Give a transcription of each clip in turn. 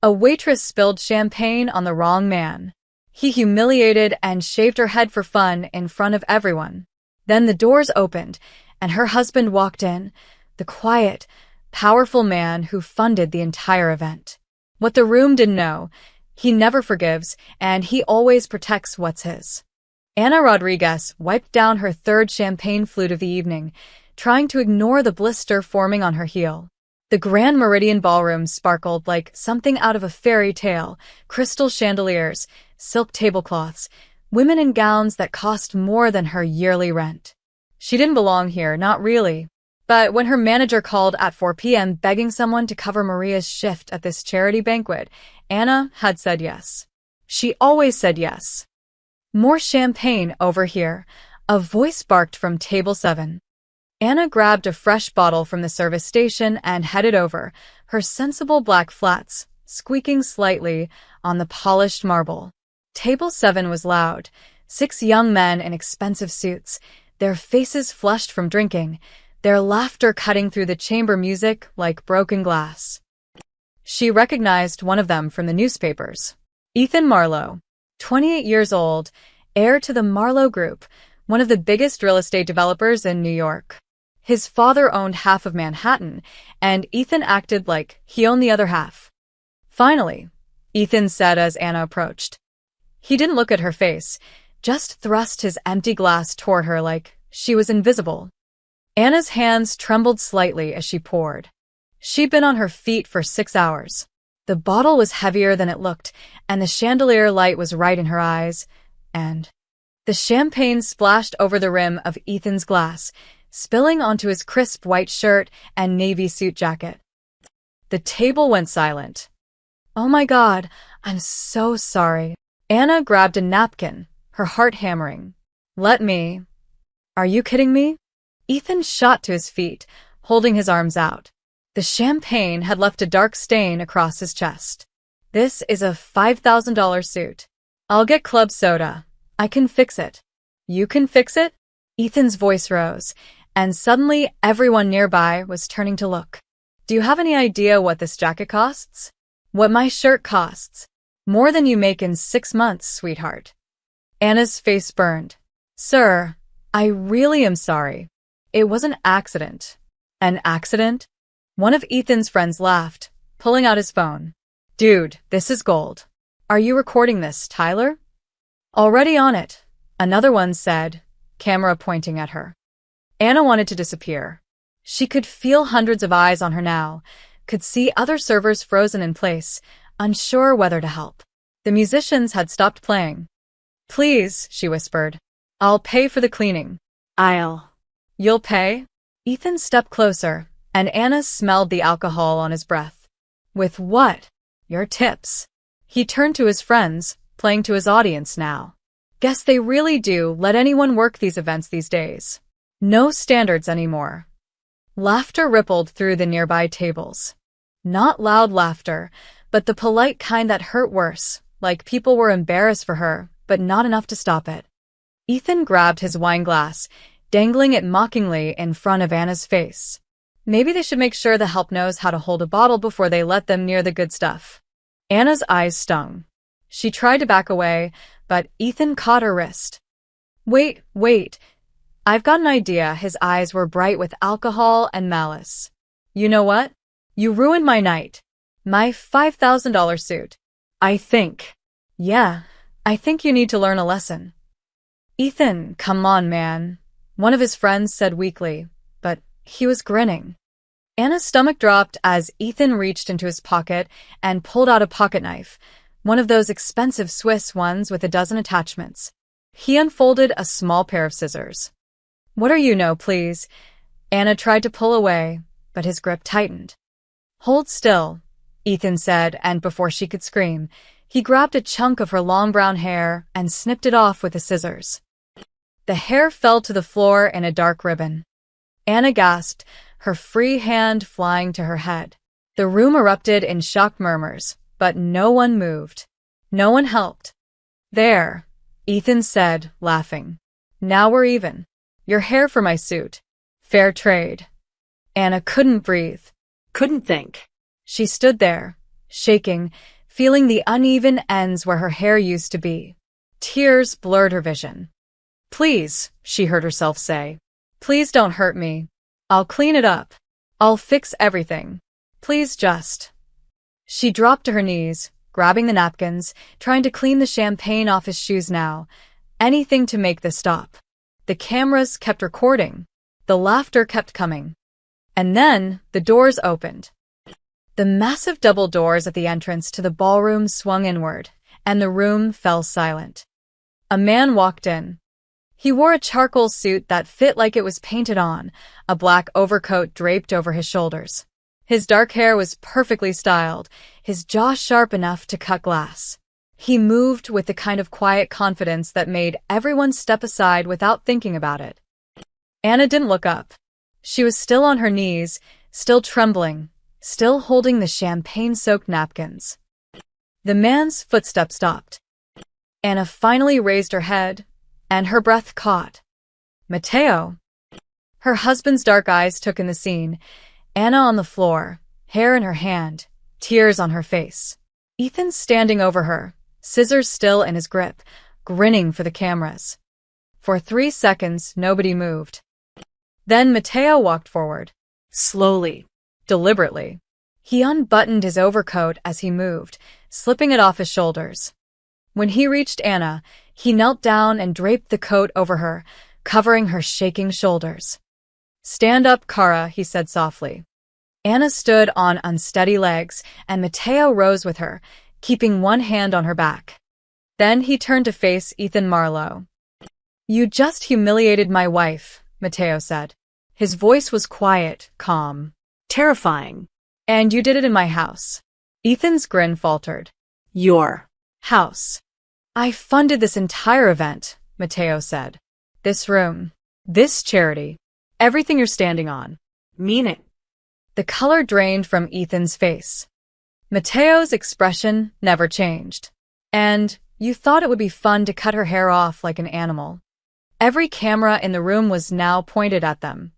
A waitress spilled champagne on the wrong man. He humiliated and shaved her head for fun in front of everyone. Then the doors opened, and her husband walked in, the quiet, powerful man who funded the entire event. What the room didn't know, he never forgives, and he always protects what's his. Ana Rodriguez wiped down her third champagne flute of the evening, trying to ignore the blister forming on her heel. The Grand Meridian Ballroom sparkled like something out of a fairy tale: crystal chandeliers, silk tablecloths, women in gowns that cost more than her yearly rent. She didn't belong here, not really. But when her manager called at 4 p.m. begging someone to cover Maria's shift at this charity banquet, Ana had said yes. She always said yes. More champagne over here, a voice barked from table 7. Ana grabbed a fresh bottle from the service station and headed over, her sensible black flats squeaking slightly on the polished marble. Table 7 was loud. 6 young men in expensive suits, their faces flushed from drinking, their laughter cutting through the chamber music like broken glass. She recognized one of them from the newspapers. Ethan Marlowe, 28 years old, heir to the Marlowe Group, one of the biggest real estate developers in New York. His father owned half of Manhattan, and Ethan acted like he owned the other half. Finally, Ethan said as Ana approached. He didn't look at her face, just thrust his empty glass toward her like she was invisible. Ana's hands trembled slightly as she poured. She'd been on her feet for 6 hours. The bottle was heavier than it looked, and the chandelier light was right in her eyes, and the champagne splashed over the rim of Ethan's glass, spilling onto his crisp white shirt and navy suit jacket. The table went silent. "Oh my God, I'm so sorry." Ana grabbed a napkin, her heart hammering. "Let me. Are you kidding me?" Ethan shot to his feet, holding his arms out. The champagne had left a dark stain across his chest. "This is a $5,000 suit. I'll get club soda. I can fix it." "You can fix it?" Ethan's voice rose, and suddenly everyone nearby was turning to look. "Do you have any idea what this jacket costs?" "What my shirt costs. More than you make in 6 months, sweetheart." Ana's face burned. "Sir, I really am sorry. It was an accident." "An accident?" One of Ethan's friends laughed, pulling out his phone. "Dude, this is gold. Are you recording this, Tyler?" "Already on it," another one said, camera pointing at her. Ana wanted to disappear. She could feel hundreds of eyes on her now, could see other servers frozen in place, unsure whether to help. The musicians had stopped playing. "Please," she whispered. "I'll pay for the cleaning." "You'll pay?" Ethan stepped closer, and Ana smelled the alcohol on his breath. "With what?" "Your tips." He turned to his friends, playing to his audience now. "Guess they really do let anyone work these events these days. No standards anymore." Laughter rippled through the nearby tables. Not loud laughter, but the polite kind that hurt worse, like people were embarrassed for her, but not enough to stop it. Ethan grabbed his wine glass, dangling it mockingly in front of Ana's face. Maybe they should make sure the help knows how to hold a bottle before they let them near the good stuff. Ana's eyes stung. She tried to back away, but Ethan caught her wrist. Wait. I've got an idea." His eyes were bright with alcohol and malice. "You know what? You ruined my night. My $5,000 suit. I think you need to learn a lesson." "Ethan, come on, man," one of his friends said weakly, but he was grinning. Ana's stomach dropped as Ethan reached into his pocket and pulled out a pocket knife, one of those expensive Swiss ones with a dozen attachments. He unfolded a small pair of scissors. "What are you, no, please?" Ana tried to pull away, but his grip tightened. "Hold still," Ethan said, and before she could scream, he grabbed a chunk of her long brown hair and snipped it off with the scissors. The hair fell to the floor in a dark ribbon. Ana gasped, her free hand flying to her head. The room erupted in shocked murmurs, but no one moved. No one helped. "There," Ethan said, laughing. "Now we're even. Your hair for my suit. Fair trade." Ana couldn't breathe. Couldn't think. She stood there, shaking, feeling the uneven ends where her hair used to be. Tears blurred her vision. "Please," she heard herself say. "Please don't hurt me. I'll clean it up. I'll fix everything. Please just." She dropped to her knees, grabbing the napkins, trying to clean the champagne off his shoes now. Anything to make this stop. The cameras kept recording. The laughter kept coming. And then the doors opened. The massive double doors at the entrance to the ballroom swung inward, and the room fell silent. A man walked in. He wore a charcoal suit that fit like it was painted on, a black overcoat draped over his shoulders. His dark hair was perfectly styled, his jaw sharp enough to cut glass. He moved with the kind of quiet confidence that made everyone step aside without thinking about it. Anna didn't look up. She was still on her knees, still trembling, still holding the champagne-soaked napkins. The man's footsteps stopped. Anna finally raised her head, and her breath caught. Matteo. Her husband's dark eyes took in the scene. Anna on the floor, hair in her hand, tears on her face. Ethan standing over her, scissors still in his grip, grinning for the cameras. For 3 seconds, nobody moved. Then Matteo walked forward. Slowly, deliberately. He unbuttoned his overcoat as he moved, slipping it off his shoulders. When he reached Anna, he knelt down and draped the coat over her, covering her shaking shoulders. "Stand up, Cara," he said softly. Anna stood on unsteady legs, and Matteo rose with her, keeping one hand on her back. Then he turned to face Ethan Marlowe. "You just humiliated my wife," Matteo said. His voice was quiet, calm, terrifying. "And you did it in my house." Ethan's grin faltered. "Your house." "I funded this entire event," Matteo said. "This room, this charity, everything you're standing on. Mean it." The color drained from Ethan's face. Matteo's expression never changed. "And you thought it would be fun to cut her hair off like an animal." Every camera in the room was now pointed at them.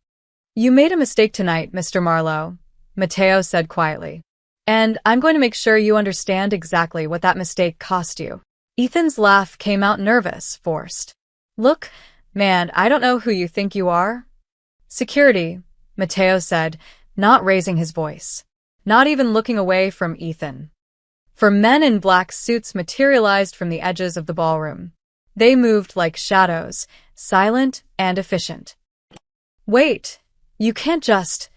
"You made a mistake tonight, Mr. Marlowe," Matteo said quietly. "And I'm going to make sure you understand exactly what that mistake cost you." Ethan's laugh came out nervous, forced. "Look, man, I don't know who you think you are." "Security," Matteo said, not raising his voice, not even looking away from Ethan. For men in black suits materialized from the edges of the ballroom. They moved like shadows, silent and efficient. "Wait, you can't just..."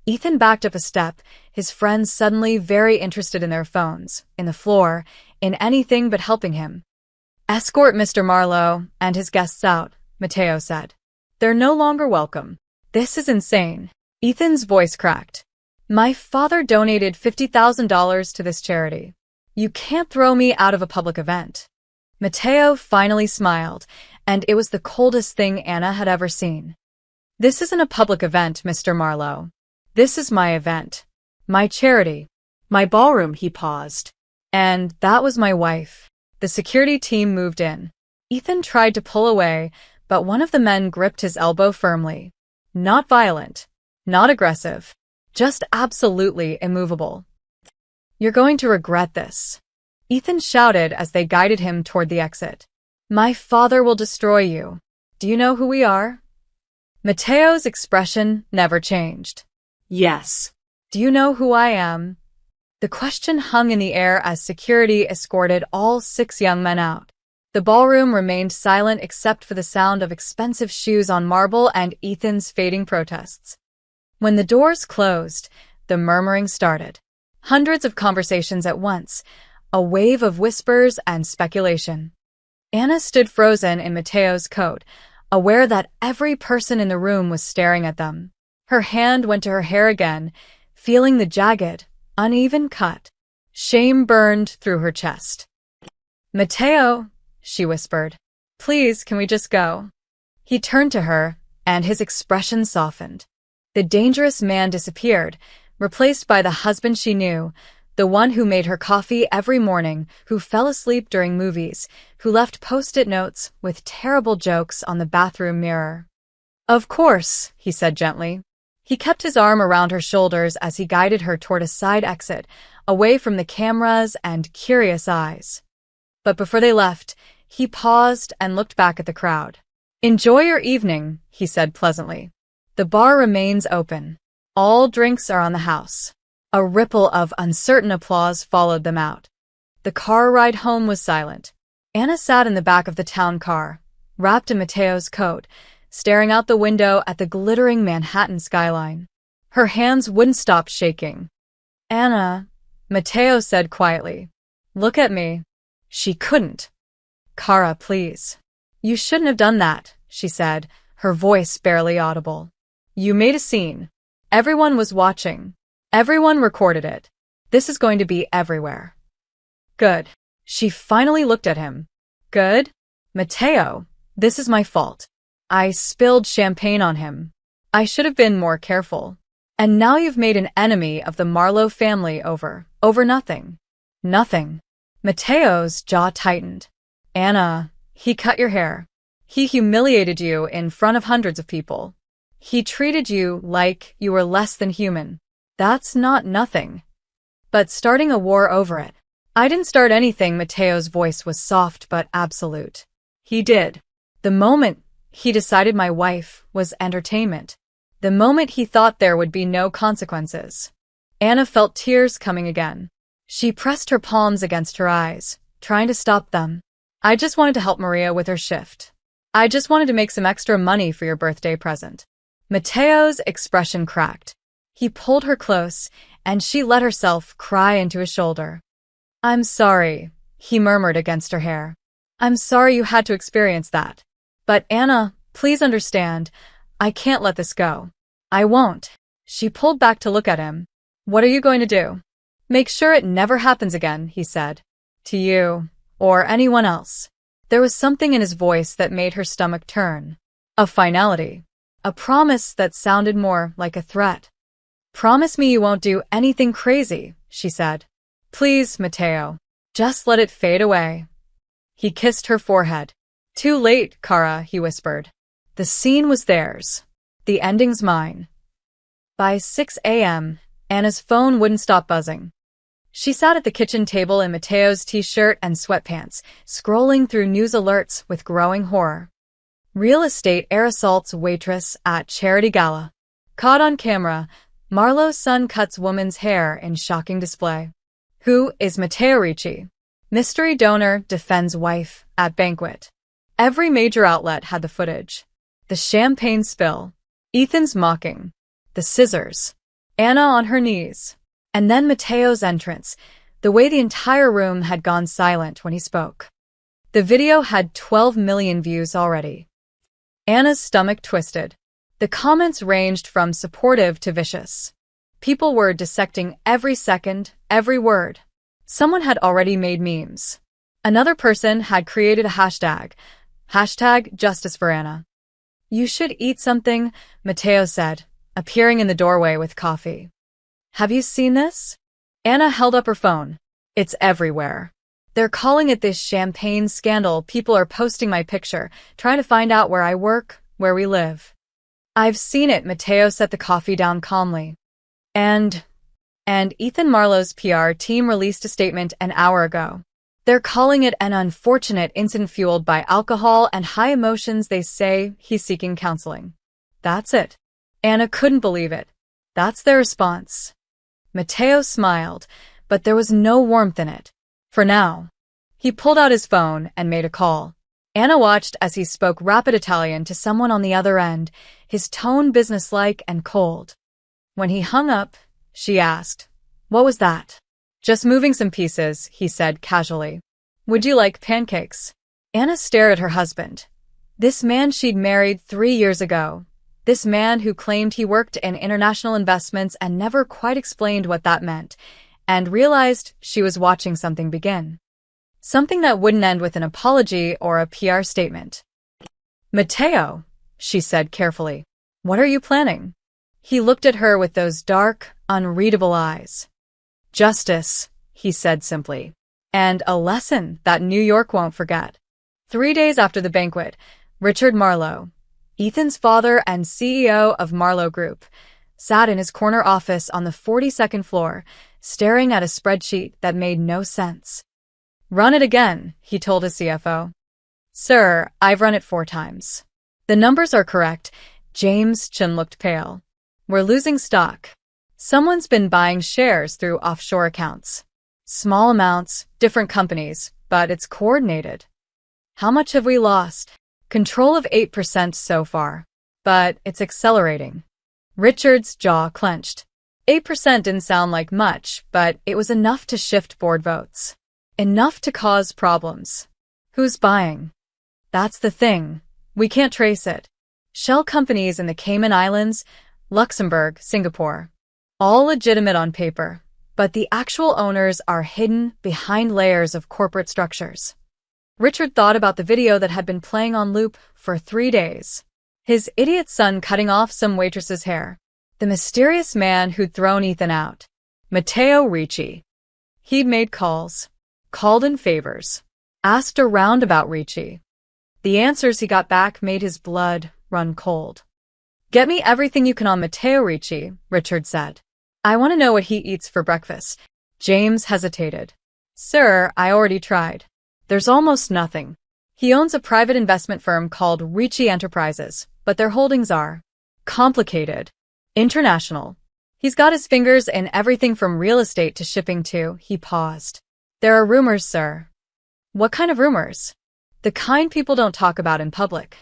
Ethan backed up a step, his friends suddenly very interested in their phones, in the floor, in anything but helping him. "Escort Mr. Marlowe and his guests out," Matteo said. "They're no longer welcome." "This is insane." Ethan's voice cracked. "My father donated $50,000 to this charity. You can't throw me out of a public event." Matteo finally smiled, and it was the coldest thing Anna had ever seen. "This isn't a public event, Mr. Marlowe. This is my event. My charity. My ballroom," he paused. "And that was my wife." The security team moved in. Ethan tried to pull away, but one of the men gripped his elbow firmly. Not violent. Not aggressive. Just absolutely immovable. "You're going to regret this," Ethan shouted as they guided him toward the exit. "My father will destroy you. Do you know who we are?" Matteo's expression never changed. "Yes." "Do you know who I am?" The question hung in the air as security escorted all 6 young men out. The ballroom remained silent except for the sound of expensive shoes on marble and Ethan's fading protests. When the doors closed, the murmuring started. Hundreds of conversations at once, a wave of whispers and speculation. Anna stood frozen in Matteo's coat, aware that every person in the room was staring at them. Her hand went to her hair again, feeling the jagged, uneven cut. Shame burned through her chest. "Matteo," she whispered, "please, can we just go?" He turned to her, and his expression softened. The dangerous man disappeared, replaced by the husband she knew, the one who made her coffee every morning, who fell asleep during movies, who left post-it notes with terrible jokes on the bathroom mirror. "Of course," he said gently. He kept his arm around her shoulders as he guided her toward a side exit, away from the cameras and curious eyes. But before they left, he paused and looked back at the crowd. "Enjoy your evening," he said pleasantly. "The bar remains open. All drinks are on the house." A ripple of uncertain applause followed them out. The car ride home was silent. Anna sat in the back of the town car, wrapped in Mateo's coat, staring out the window at the glittering Manhattan skyline. Her hands wouldn't stop shaking. "Anna," Mateo said quietly, "look at me." She couldn't. "Kara, please." "You shouldn't have done that," she said, her voice barely audible. "You made a scene. Everyone was watching. Everyone recorded it. This is going to be everywhere." "Good." She finally looked at him. "Good? Mateo, this is my fault. I spilled champagne on him. I should have been more careful. And now you've made an enemy of the Marlowe family over nothing." "Nothing." Mateo's jaw tightened. "Anna, he cut your hair. He humiliated you in front of hundreds of people. He treated you like you were less than human. That's not nothing. But starting a war over it." "I didn't start anything." Mateo's voice was soft but absolute. "He did. The moment he decided my wife was entertainment. The moment he thought there would be no consequences." Anna felt tears coming again. She pressed her palms against her eyes, trying to stop them. "I just wanted to help Maria with her shift. I just wanted to make some extra money for your birthday present." Mateo's expression cracked. He pulled her close, and she let herself cry into his shoulder. "I'm sorry," he murmured against her hair. "I'm sorry you had to experience that. But Anna, please understand, I can't let this go." "I won't." She pulled back to look at him. "What are you going to do?" "Make sure it never happens again," he said. "To you, or anyone else." There was something in his voice that made her stomach turn. A finality. A promise that sounded more like a threat. "Promise me you won't do anything crazy," she said. "Please, Mateo. Just let it fade away." He kissed her forehead. "Too late, Kara," he whispered. The scene was theirs. The ending's mine. By 6 a.m., Anna's phone wouldn't stop buzzing. She sat at the kitchen table in Mateo's t-shirt and sweatpants, scrolling through news alerts with growing horror. Real estate heir assaults waitress at charity gala. Caught on camera, Marlowe's son cuts woman's hair in shocking display. Who is Mateo Ricci? Mystery donor defends wife at banquet. Every major outlet had the footage. The champagne spill. Ethan's mocking. The scissors. Anna on her knees. And then Mateo's entrance, the way the entire room had gone silent when he spoke. The video had 12 million views already. Anna's stomach twisted. The comments ranged from supportive to vicious. People were dissecting every second, every word. Someone had already made memes. Another person had created a hashtag. Hashtag Justice for Anna. "You should eat something," Mateo said, appearing in the doorway with coffee. "Have you seen this?" Anna held up her phone. "It's everywhere. They're calling it this champagne scandal. People are posting my picture, trying to find out where I work, where we live." "I've seen it." Mateo set the coffee down calmly. And Ethan Marlowe's PR team released a statement an hour ago. They're calling it an unfortunate incident fueled by alcohol and high emotions. They say he's seeking counseling. That's it. Anna couldn't believe it. That's their response. Mateo smiled, but there was no warmth in it. For now. He pulled out his phone and made a call. Anna watched as he spoke rapid Italian to someone on the other end, his tone businesslike and cold. When he hung up, she asked, "What was that?" "Just moving some pieces," he said casually. "Would you like pancakes?" Anna stared at her husband. This man she'd married 3 years ago. This man who claimed he worked in international investments and never quite explained what that meant, and realized she was watching something begin. Something that wouldn't end with an apology or a PR statement. "Mateo," she said carefully, "what are you planning?" He looked at her with those dark, unreadable eyes. "Justice," he said simply. "And a lesson that New York won't forget." 3 days after the banquet, Richard Marlowe, Ethan's father and CEO of Marlowe Group, sat in his corner office on the 42nd floor, staring at a spreadsheet that made no sense. "Run it again," he told his CFO. "Sir, I've run it 4 times. The numbers are correct." James' chin looked pale. "We're losing stock. Someone's been buying shares through offshore accounts. Small amounts, different companies, but it's coordinated." "How much have we lost?" "Control of 8% so far. But it's accelerating." Richard's jaw clenched. 8% didn't sound like much, but it was enough to shift board votes. Enough to cause problems. Who's buying? That's the thing. We can't trace it. Shell companies in the Cayman Islands, Luxembourg, Singapore. All legitimate on paper, but the actual owners are hidden behind layers of corporate structures. Richard thought about the video that had been playing on loop for 3 days. His idiot son cutting off some waitress's hair. The mysterious man who'd thrown Ethan out. Matteo Ricci. He'd made calls. Called in favors. Asked around about Ricci. The answers he got back made his blood run cold. "Get me everything you can on Matteo Ricci," Richard said. "I want to know what he eats for breakfast." James hesitated. "Sir, I already tried. There's almost nothing. He owns a private investment firm called Ricci Enterprises, but their holdings are complicated. International. He's got his fingers in everything from real estate to shipping too." He paused. "There are rumors, sir." "What kind of rumors?" "The kind people don't talk about in public."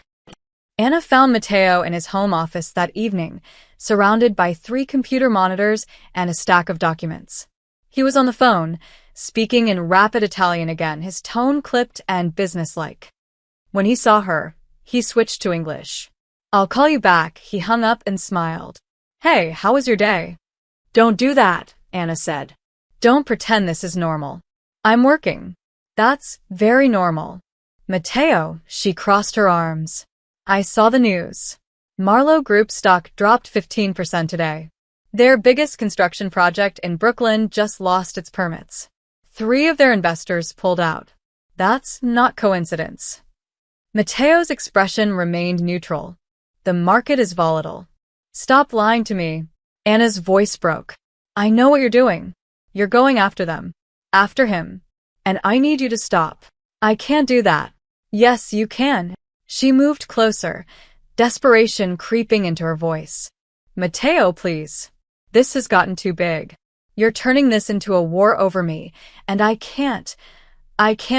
Anna found Matteo in his home office that evening, surrounded by 3 computer monitors and a stack of documents. He was on the phone, speaking in rapid Italian again, his tone clipped and businesslike. When he saw her, he switched to English. "I'll call you back." He hung up and smiled. "Hey, how was your day?" "Don't do that," Anna said. "Don't pretend this is normal." "I'm working." "That's very normal." "Matteo," she crossed her arms. "I saw the news. Marlowe Group stock dropped 15% today. Their biggest construction project in Brooklyn just lost its permits. 3 of their investors pulled out. That's not coincidence." Matteo's expression remained neutral. "The market is volatile." "Stop lying to me." Anna's voice broke. "I know what you're doing. You're going after them. After him. And I need you to stop." "I can't do that." "Yes, you can." She moved closer, desperation creeping into her voice. "Matteo, please. This has gotten too big. You're turning this into a war over me, and I can't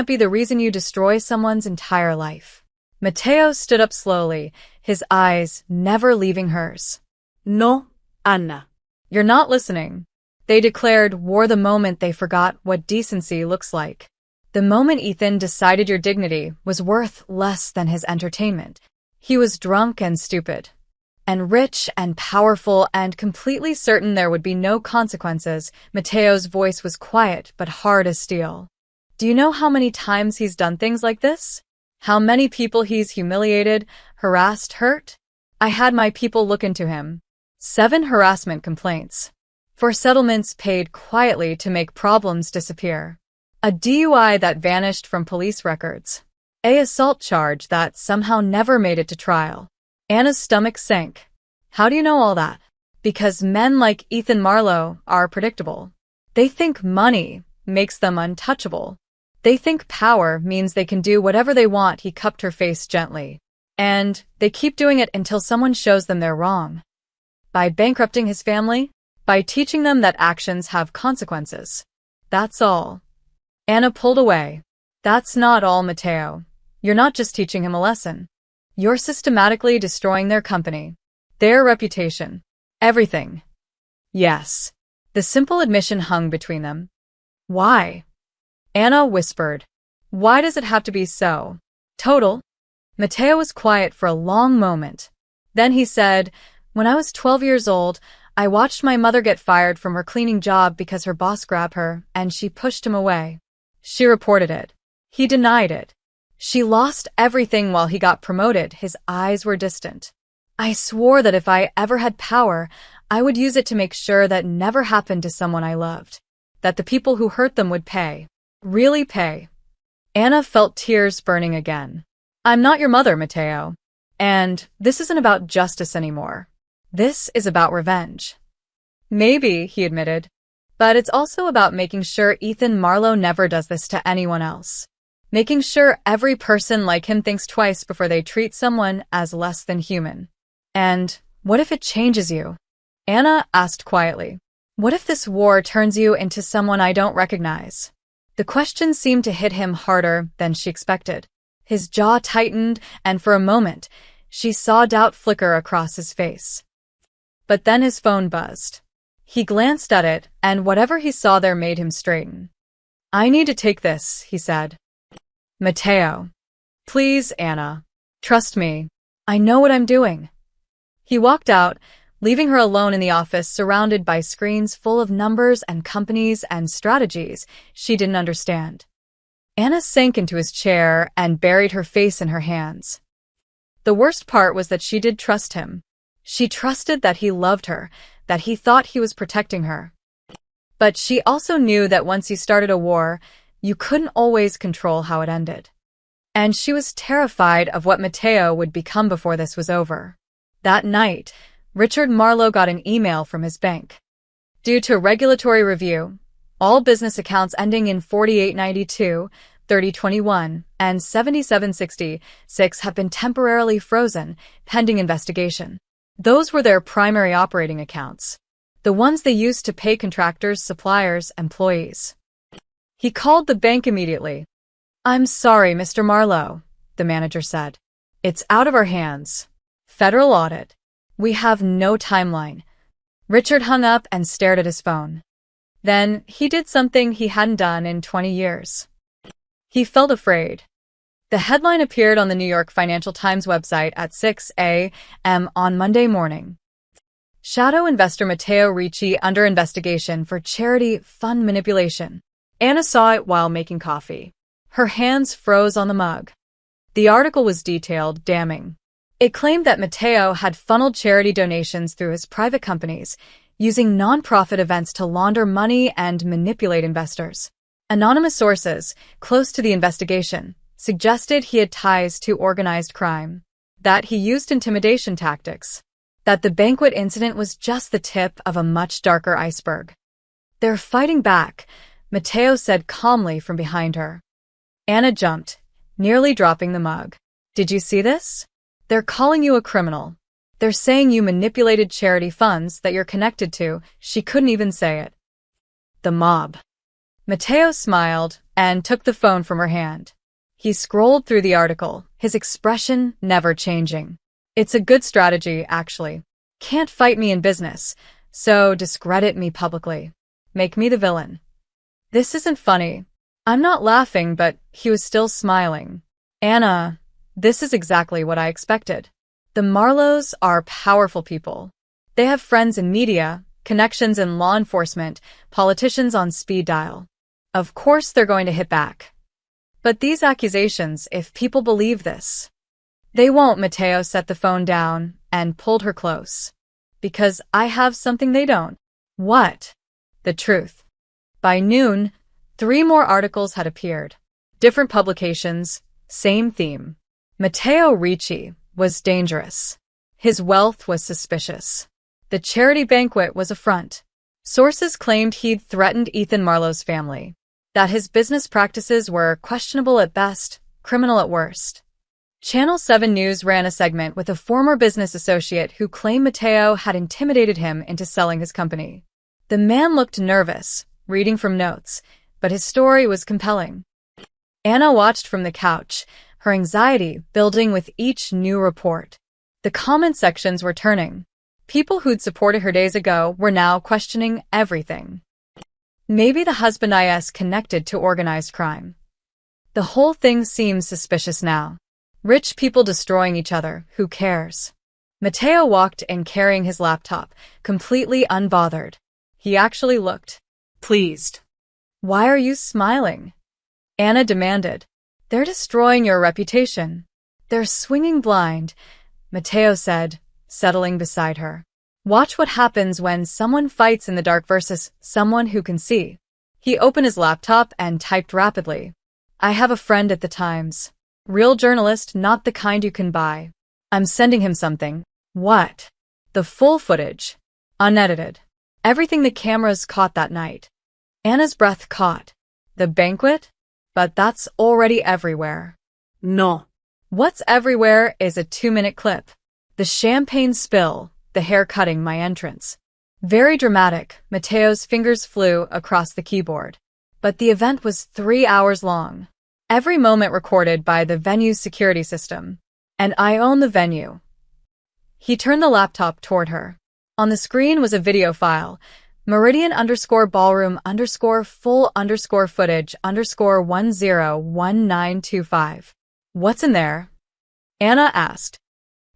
be the reason you destroy someone's entire life." Matteo stood up slowly, his eyes never leaving hers. "No, Anna." "You're not listening." They declared war the moment they forgot what decency looks like. The moment Ethan decided your dignity was worth less than his entertainment. He was drunk and stupid. And rich and powerful and completely certain there would be no consequences. Matteo's voice was quiet but hard as steel. "Do you know how many times he's done things like this? How many people he's humiliated, harassed, hurt? I had my people look into him. 7 harassment complaints. 4 settlements paid quietly to make problems disappear. A DUI that vanished from police records. A assault charge that somehow never made it to trial." Anna's stomach sank. "How do you know all that?" "Because men like Ethan Marlowe are predictable. They think money makes them untouchable. They think power means they can do whatever they want." He cupped her face gently. "And they keep doing it until someone shows them they're wrong. By bankrupting his family, by teaching them that actions have consequences. That's all." Anna pulled away. "That's not all, Matteo. You're not just teaching him a lesson. You're systematically destroying their company, their reputation, everything." "Yes." The simple admission hung between them. "Why?" Anna whispered. "Why does it have to be so total?" Matteo was quiet for a long moment. Then he said, "When I was 12 years old, I watched my mother get fired from her cleaning job because her boss grabbed her and she pushed him away. She reported it. He denied it. She lost everything while he got promoted." His eyes were distant. "I swore that if I ever had power, I would use it to make sure that never happened to someone I loved. That the people who hurt them would pay. Really pay." Anna felt tears burning again. "I'm not your mother, Matteo. And this isn't about justice anymore. This is about revenge." "Maybe," he admitted. But it's also about making sure Ethan Marlowe never does this to anyone else. Making sure every person like him thinks twice before they treat someone as less than human. And what if it changes you? Anna asked quietly. What if this war turns you into someone I don't recognize? The question seemed to hit him harder than she expected. His jaw tightened, and for a moment, she saw doubt flicker across his face. But then his phone buzzed. He glanced at it, and whatever he saw there made him straighten. I need to take this, he said. Mateo. Please, Anna. Trust me. I know what I'm doing. He walked out, leaving her alone in the office surrounded by screens full of numbers and companies and strategies she didn't understand. Anna sank into his chair and buried her face in her hands. The worst part was that she did trust him. She trusted that he loved her, that he thought he was protecting her. But she also knew that once you started a war, you couldn't always control how it ended. And she was terrified of what Mateo would become before this was over. That night, Richard Marlowe got an email from his bank. Due to regulatory review, all business accounts ending in 4892, 3021, and 7766 have been temporarily frozen, pending investigation. Those were their primary operating accounts, the ones they used to pay contractors, suppliers, employees. He called the bank immediately. I'm sorry, Mr. Marlowe, the manager said. It's out of our hands. Federal audit. We have no timeline. Richard hung up and stared at his phone. Then he did something he hadn't done in 20 years. He felt afraid. The headline appeared on the New York Financial Times website at 6 a.m. on Monday morning. Shadow investor Matteo Ricci under investigation for charity fund manipulation. Anna saw it while making coffee. Her hands froze on the mug. The article was detailed, damning. It claimed that Matteo had funneled charity donations through his private companies, using non-profit events to launder money and manipulate investors. Anonymous sources, close to the investigation, suggested he had ties to organized crime, that he used intimidation tactics, that the banquet incident was just the tip of a much darker iceberg. They're fighting back, Matteo said calmly from behind her. Anna jumped, nearly dropping the mug. Did you see this? They're calling you a criminal. They're saying you manipulated charity funds that you're connected to. She couldn't even say it. The mob. Matteo smiled and took the phone from her hand. He scrolled through the article, his expression never changing. It's a good strategy, actually. Can't fight me in business, so discredit me publicly. Make me the villain. This isn't funny. I'm not laughing, but he was still smiling. Anna, this is exactly what I expected. The Marlowes are powerful people. They have friends in media, connections in law enforcement, politicians on speed dial. Of course they're going to hit back. But these accusations, if people believe this, they won't. Matteo set the phone down and pulled her close. Because I have something they don't. What? The truth. By noon, 3 more articles had appeared. Different publications, same theme. Matteo Ricci was dangerous. His wealth was suspicious. The charity banquet was a front. Sources claimed he'd threatened Ethan Marlowe's family, that his business practices were questionable at best, criminal at worst. Channel 7 News ran a segment with a former business associate who claimed Matteo had intimidated him into selling his company. The man looked nervous, reading from notes, but his story was compelling. Anna watched from the couch, her anxiety building with each new report. The comment sections were turning. People who'd supported her days ago were now questioning everything. Maybe the husband is connected to organized crime. The whole thing seems suspicious now. Rich people destroying each other, who cares? Matteo walked in carrying his laptop, completely unbothered. He actually looked pleased. Why are you smiling? Anna demanded. They're destroying your reputation. They're swinging blind, Matteo said, settling beside her. Watch what happens when someone fights in the dark versus someone who can see. He opened his laptop and typed rapidly. I have a friend at the Times. Real journalist, not the kind you can buy. I'm sending him something. What? The full footage. Unedited. Everything the cameras caught that night. Anna's breath caught. The banquet? But that's already everywhere. No. What's everywhere is a 2-minute clip. The champagne spill, the hair cutting my entrance. Very dramatic, Mateo's fingers flew across the keyboard. But the event was 3 hours long. Every moment recorded by the venue's security system. And I own the venue. He turned the laptop toward her. On the screen was a video file. Meridian_ballroom_full_footage_101925. What's in there? Anna asked.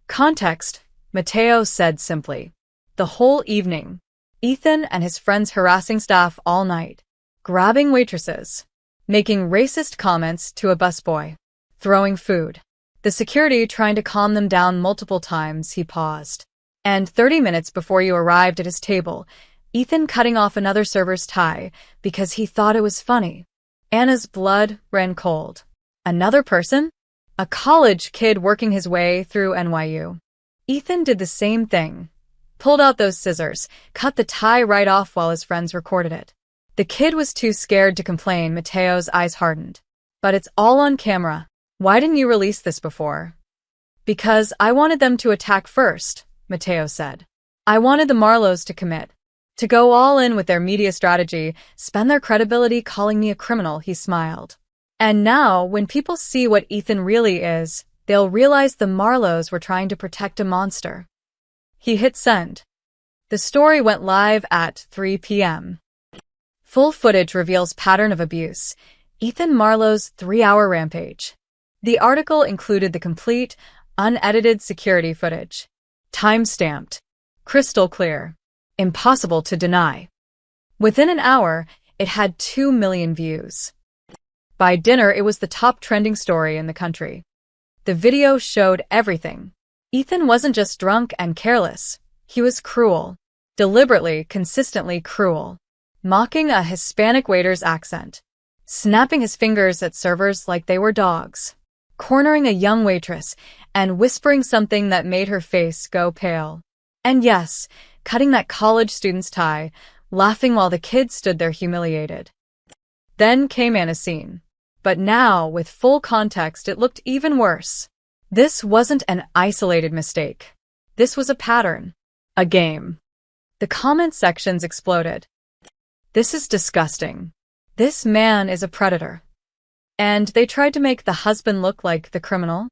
Context, Mateo said simply. The whole evening. Ethan and his friends harassing staff all night. Grabbing waitresses. Making racist comments to a busboy. Throwing food. The security trying to calm them down multiple times. He paused. And 30 minutes before you arrived at his table, Ethan cutting off another server's tie because he thought it was funny. Anna's blood ran cold. Another person? A college kid working his way through NYU. Ethan did the same thing. Pulled out those scissors, cut the tie right off while his friends recorded it. The kid was too scared to complain. Mateo's eyes hardened. But it's all on camera. Why didn't you release this before? Because I wanted them to attack first, Mateo said. I wanted the Marlows to commit. To go all in with their media strategy, spend their credibility calling me a criminal, he smiled. And now, when people see what Ethan really is, they'll realize the Marlows were trying to protect a monster. He hit send. The story went live at 3 p.m. Full footage reveals pattern of abuse. Ethan Marlowe's 3-hour rampage. The article included the complete, unedited security footage. Time-stamped. Crystal clear. Impossible to deny. Within an hour, it had 2 million views. By dinner, it was the top trending story in the country. The video showed everything. Ethan wasn't just drunk and careless. He was cruel. Deliberately, consistently cruel. Mocking a Hispanic waiter's accent. Snapping his fingers at servers like they were dogs. Cornering a young waitress and whispering something that made her face go pale. And yes, cutting that college student's tie, laughing while the kids stood there humiliated. Then came Anna's scene. But now, with full context, it looked even worse. This wasn't an isolated mistake. This was a pattern. A game. The comment sections exploded. This is disgusting. This man is a predator. And they tried to make the husband look like the criminal.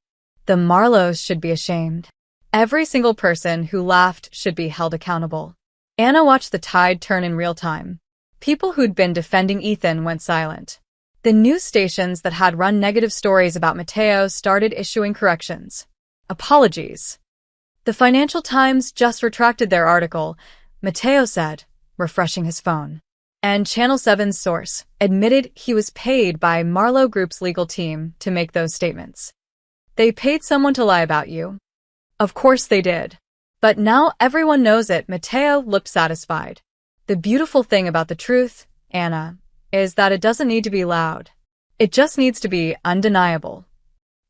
The Marlows should be ashamed. Every single person who laughed should be held accountable. Anna watched the tide turn in real time. People who'd been defending Ethan went silent. The news stations that had run negative stories about Mateo started issuing corrections. Apologies. The Financial Times just retracted their article, Mateo said, refreshing his phone. And Channel 7's source admitted he was paid by Marlowe Group's legal team to make those statements. They paid someone to lie about you. Of course they did. But now everyone knows it. Mateo looked satisfied. The beautiful thing about the truth, Anna, is that it doesn't need to be loud. It just needs to be undeniable.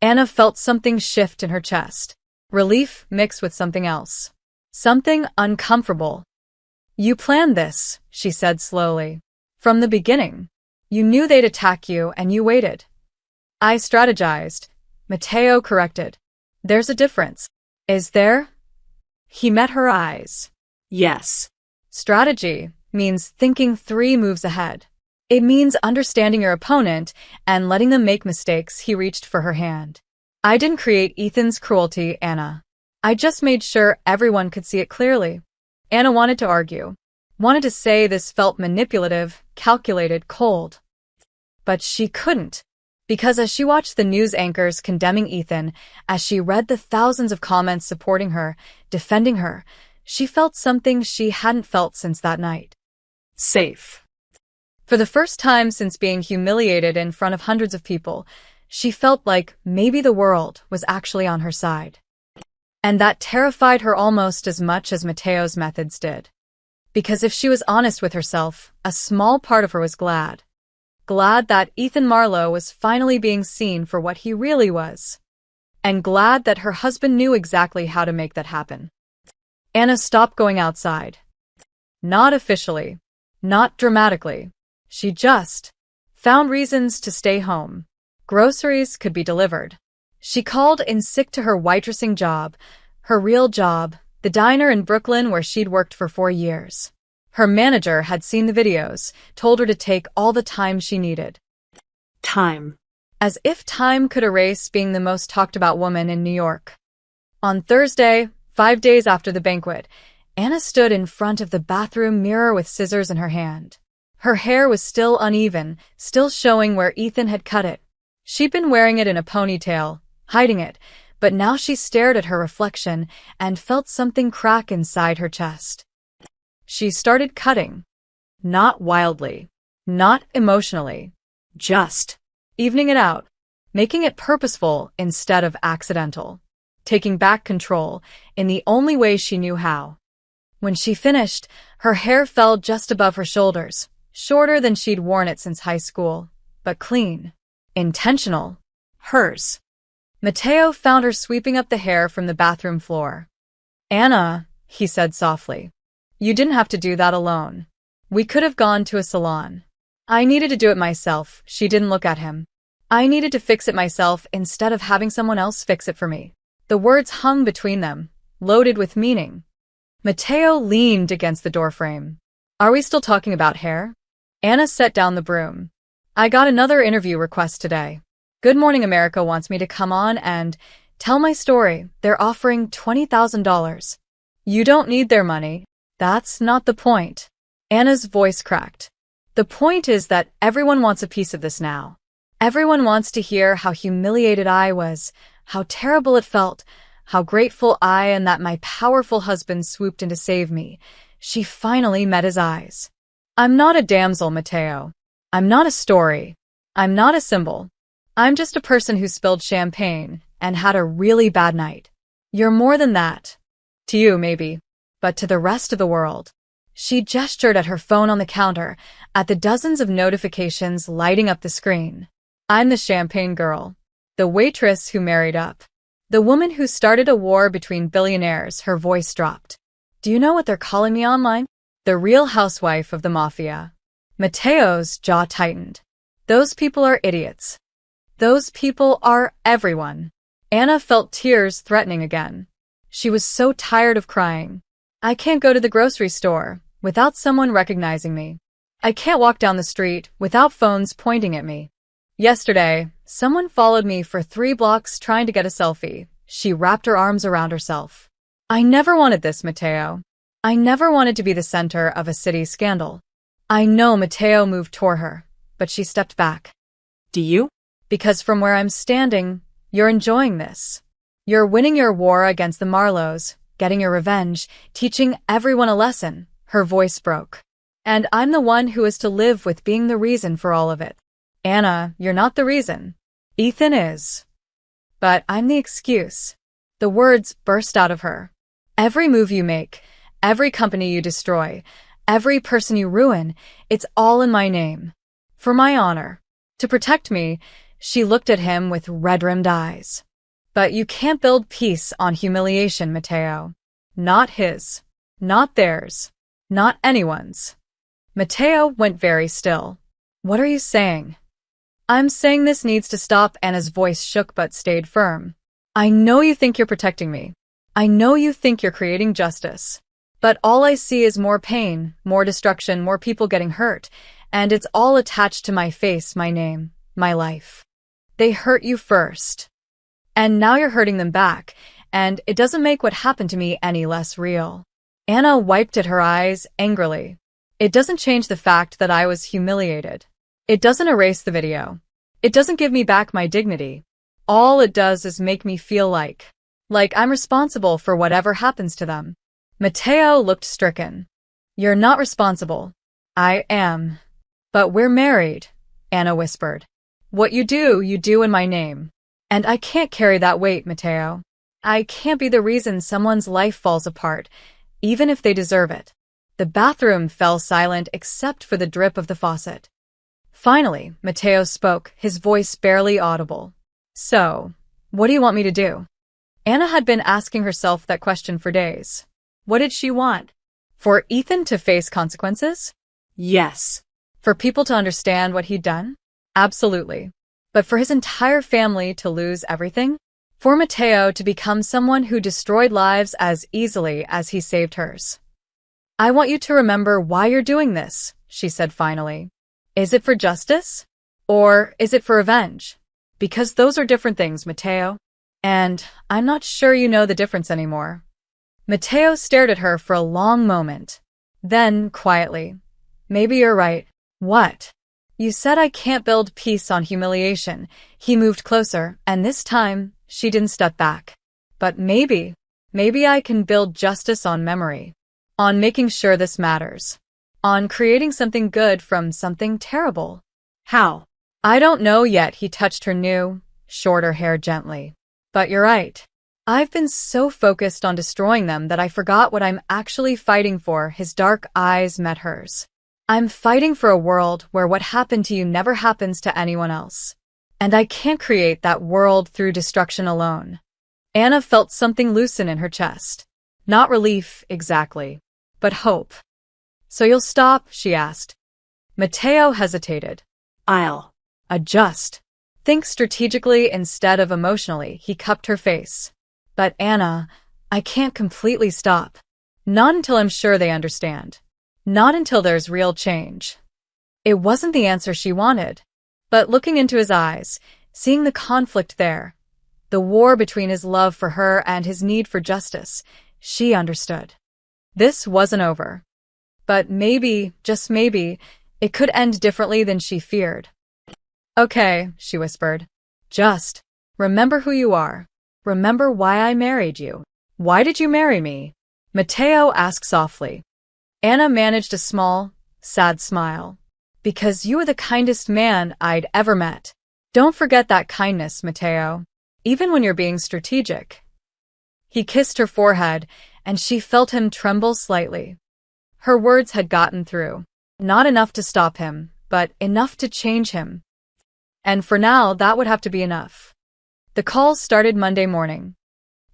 Anna felt something shift in her chest. Relief mixed with something else. Something uncomfortable. You planned this, she said slowly. From the beginning. You knew they'd attack you and you waited. I strategized. Mateo corrected. There's a difference. Is there? He met her eyes. Yes. Strategy means thinking 3 moves ahead. It means understanding your opponent and letting them make mistakes. He reached for her hand. I didn't create Ethan's cruelty, Anna. I just made sure everyone could see it clearly. Anna wanted to argue. Wanted to say this felt manipulative, calculated, cold. But she couldn't. Because as she watched the news anchors condemning Ethan, as she read the thousands of comments supporting her, defending her, she felt something she hadn't felt since that night. Safe. For the first time since being humiliated in front of hundreds of people, she felt like maybe the world was actually on her side. And that terrified her almost as much as Mateo's methods did. Because if she was honest with herself, a small part of her was glad. Glad that Ethan Marlowe was finally being seen for what he really was. And glad that her husband knew exactly how to make that happen. Anna stopped going outside. Not officially. Not dramatically. She just found reasons to stay home. Groceries could be delivered. She called in sick to her waitressing job, her real job, the diner in Brooklyn where she'd worked for 4 years. Her manager had seen the videos, told her to take all the time she needed. Time. As if time could erase being the most talked about woman in New York. On Thursday, 5 days after the banquet, Anna stood in front of the bathroom mirror with scissors in her hand. Her hair was still uneven, still showing where Ethan had cut it. She'd been wearing it in a ponytail, hiding it, but now she stared at her reflection and felt something crack inside her chest. She started cutting. Not wildly. Not emotionally. Just evening it out, making it purposeful instead of accidental. Taking back control in the only way she knew how. When she finished, her hair fell just above her shoulders, shorter than she'd worn it since high school, but clean. Intentional. Hers. Mateo found her sweeping up the hair from the bathroom floor. Anna, he said softly. You didn't have to do that alone. We could have gone to a salon. I needed to do it myself. She didn't look at him. I needed to fix it myself instead of having someone else fix it for me. The words hung between them, loaded with meaning. Mateo leaned against the doorframe. Are we still talking about hair? Anna set down the broom. I got another interview request today. Good Morning America wants me to come on and tell my story. They're offering $20,000. You don't need their money. That's not the point. Anna's voice cracked. The point is that everyone wants a piece of this now. Everyone wants to hear how humiliated I was, how terrible it felt, how grateful I and that my powerful husband swooped in to save me. She finally met his eyes. I'm not a damsel, Mateo. I'm not a story. I'm not a symbol. I'm just a person who spilled champagne and had a really bad night. You're more than that. To you, maybe. But to the rest of the world. She gestured at her phone on the counter, at the dozens of notifications lighting up the screen. I'm the champagne girl. The waitress who married up. The woman who started a war between billionaires. Her voice dropped. Do you know what they're calling me online? The real housewife of the Mafia. Mateo's jaw tightened. Those people are idiots. Those people are everyone. Anna felt tears threatening again. She was so tired of crying. I can't go to the grocery store without someone recognizing me. I can't walk down the street without phones pointing at me. Yesterday, someone followed me for 3 blocks trying to get a selfie. She wrapped her arms around herself. I never wanted this, Mateo. I never wanted to be the center of a city scandal. I know. Mateo moved toward her, but she stepped back. Do you? Because from where I'm standing, you're enjoying this. You're winning your war against the Marlowes, getting your revenge, teaching everyone a lesson. Her voice broke. And I'm the one who is to live with being the reason for all of it. Anna, you're not the reason. Ethan is. But I'm the excuse. The words burst out of her. Every move you make, every company you destroy, every person you ruin, it's all in my name. For my honor. To protect me, she looked at him with red-rimmed eyes. But you can't build peace on humiliation, Mateo. Not his. Not theirs. Not anyone's. Mateo went very still. What are you saying? I'm saying this needs to stop. Anna's voice shook but stayed firm. I know you think you're protecting me. I know you think you're creating justice. But all I see is more pain, more destruction, more people getting hurt, and it's all attached to my face, my name, my life. They hurt you first. And now you're hurting them back, and it doesn't make what happened to me any less real. Anna wiped at her eyes angrily. It doesn't change the fact that I was humiliated. It doesn't erase the video. It doesn't give me back my dignity. All it does is make me feel like I'm responsible for whatever happens to them. Mateo looked stricken. You're not responsible. I am. But we're married, Anna whispered. What you do in my name. And I can't carry that weight, Mateo. I can't be the reason someone's life falls apart, even if they deserve it. The bathroom fell silent except for the drip of the faucet. Finally, Mateo spoke, his voice barely audible. So, what do you want me to do? Anna had been asking herself that question for days. What did she want? For Ethan to face consequences? Yes. For people to understand what he'd done? Absolutely. But for his entire family to lose everything? For Mateo to become someone who destroyed lives as easily as he saved hers? I want you to remember why you're doing this, she said finally. Is it for justice? Or is it for revenge? Because those are different things, Mateo. And I'm not sure you know the difference anymore. Mateo stared at her for a long moment. Then, quietly, maybe you're right. What? You said I can't build peace on humiliation. He moved closer, and this time, she didn't step back. But maybe I can build justice on memory. On making sure this matters. On creating something good from something terrible. How? I don't know yet, he touched her new, shorter hair gently. But you're right. I've been so focused on destroying them that I forgot what I'm actually fighting for. His dark eyes met hers. I'm fighting for a world where what happened to you never happens to anyone else. And I can't create that world through destruction alone. Anna felt something loosen in her chest. Not relief, exactly, but hope. So you'll stop? She asked. Mateo hesitated. I'll adjust. Think strategically instead of emotionally, he cupped her face. But Anna, I can't completely stop. Not until I'm sure they understand. Not until there's real change. It wasn't the answer she wanted. But looking into his eyes, seeing the conflict there, the war between his love for her and his need for justice, she understood. This wasn't over. But maybe, just maybe, it could end differently than she feared. Okay, she whispered. Just remember who you are. Remember why I married you. Why did you marry me? Mateo asked softly. Anna managed a small, sad smile. Because you were the kindest man I'd ever met. Don't forget that kindness, Mateo. Even when you're being strategic. He kissed her forehead, and she felt him tremble slightly. Her words had gotten through. Not enough to stop him, but enough to change him. And for now, that would have to be enough. The calls started Monday morning.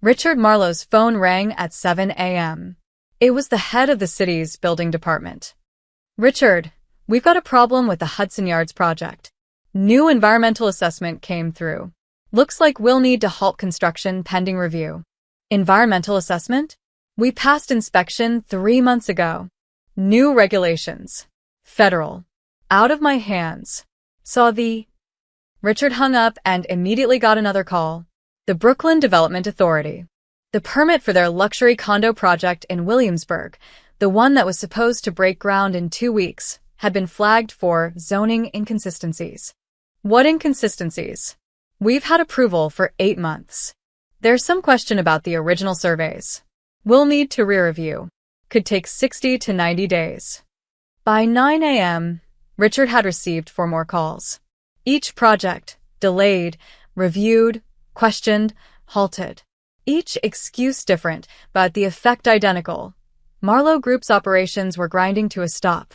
Richard Marlowe's phone rang at 7 a.m. It was the head of the city's building department. Richard, we've got a problem with the Hudson Yards project. New environmental assessment came through. Looks like we'll need to halt construction pending review. Environmental assessment? We passed inspection 3 months ago. New regulations. Federal. Out of my hands. Richard hung up and immediately got another call. The Brooklyn Development Authority. The permit for their luxury condo project in Williamsburg, the one that was supposed to break ground in 2 weeks, had been flagged for zoning inconsistencies. What inconsistencies? We've had approval for 8 months. There's some question about the original surveys. We'll need to re-review. Could take 60 to 90 days. By 9 a.m., Richard had received 4 more calls. Each project, delayed, reviewed, questioned, halted. Each excuse different, but the effect identical. Marlowe Group's operations were grinding to a stop.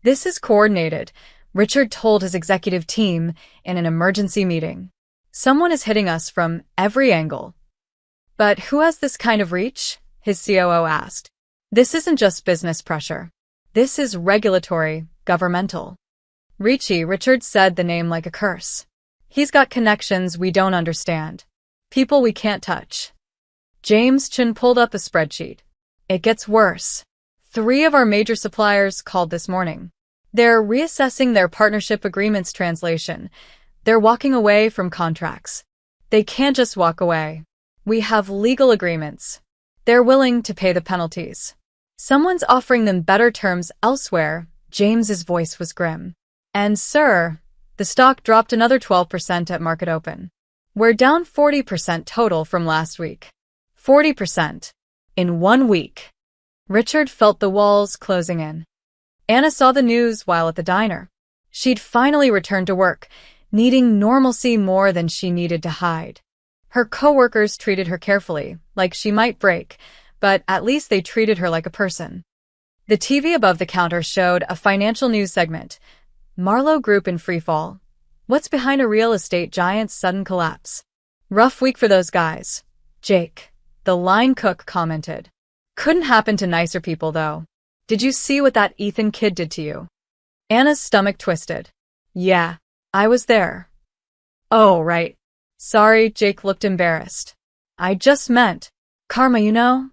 This is coordinated, Richard told his executive team in an emergency meeting. Someone is hitting us from every angle. But who has this kind of reach? His COO asked. This isn't just business pressure. This is regulatory, governmental. Richard said the name like a curse. He's got connections we don't understand. People we can't touch. James Chin pulled up a spreadsheet. It gets worse. 3 of our major suppliers called this morning. They're reassessing their partnership agreements translation. They're walking away from contracts. They can't just walk away. We have legal agreements. They're willing to pay the penalties. Someone's offering them better terms elsewhere. James's voice was grim. And sir, the stock dropped another 12% at market open. We're down 40% total from last week. 40%. In 1 week. Richard felt the walls closing in. Anna saw the news while at the diner. She'd finally returned to work, needing normalcy more than she needed to hide. Her coworkers treated her carefully, like she might break, but at least they treated her like a person. The TV above the counter showed a financial news segment. Marlowe Group in freefall. What's behind a real estate giant's sudden collapse? Rough week for those guys. Jake, the line cook, commented. Couldn't happen to nicer people, though. Did you see what that Ethan kid did to you? Anna's stomach twisted. Yeah, I was there. Oh, right. Sorry, Jake looked embarrassed. I just meant karma, you know?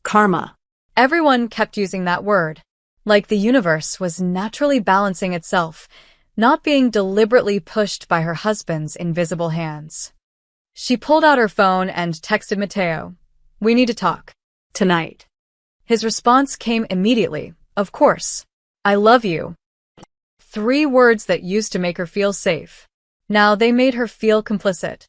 Karma. Everyone kept using that word, like the universe was naturally balancing itself, not being deliberately pushed by her husband's invisible hands. She pulled out her phone and texted Mateo. We need to talk. Tonight. His response came immediately. Of course. I love you. 3 words that used to make her feel safe. Now they made her feel complicit.